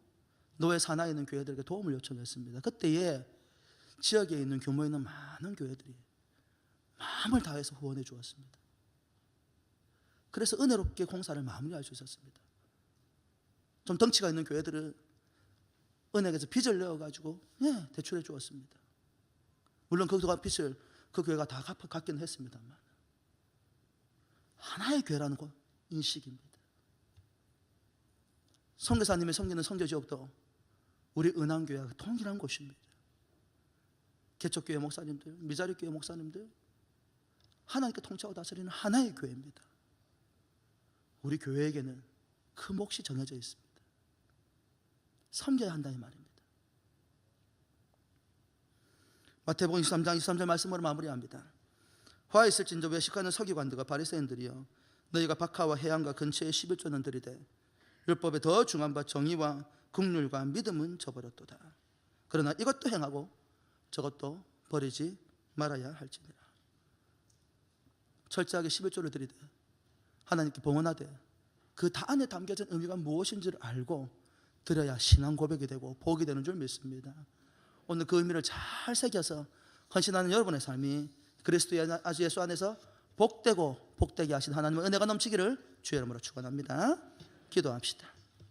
노예 산하에 있는 교회들에게 도움을 요청했습니다. 그때에 지역에 있는 규모 있는 많은 교회들이 마음을 다해서 후원해 주었습니다. 그래서 은혜롭게 공사를 마무리할 수 있었습니다. 좀 덩치가 있는 교회들은 은행에서 빚을 내어가지고 대출해 주었습니다. 물론 그 빚을 그 교회가 다 갚기는 했습니다만, 하나의 교회라는 인식입니다. 선교사님의 섬기는 선교지역도 우리 은한교회가 통일한 곳입니다. 개척교회 목사님들, 미자립교회 목사님들, 하나님께 통치하고 다스리는 하나의 교회입니다. 우리 교회에게는 그 몫이 정해져 있습니다. 섬겨야 한다 이 말입니다. 마태복음 23장 23절 말씀으로 마무리합니다. 화 있을진저 외식하는 서기관들과 바리새인들이여, 너희가 박하와 해안과 근처에 11조는 들이되 율법에 더 중한 바 정의와 긍휼과 믿음은 저버렸도다. 그러나 이것도 행하고 저것도 버리지 말아야 할지니라. 철저하게 11조를 드리되 하나님께 봉헌하되 그 다 안에 담겨진 의미가 무엇인지를 알고 드려야 신앙 고백이 되고 복이 되는 줄 믿습니다. 오늘 그 의미를 잘 새겨서 헌신하는 여러분의 삶이 그리스도 예수 안에서 복되고 복되게 하신 하나님의 은혜가 넘치기를 주의 이름으로 축원합니다. 기도합시다.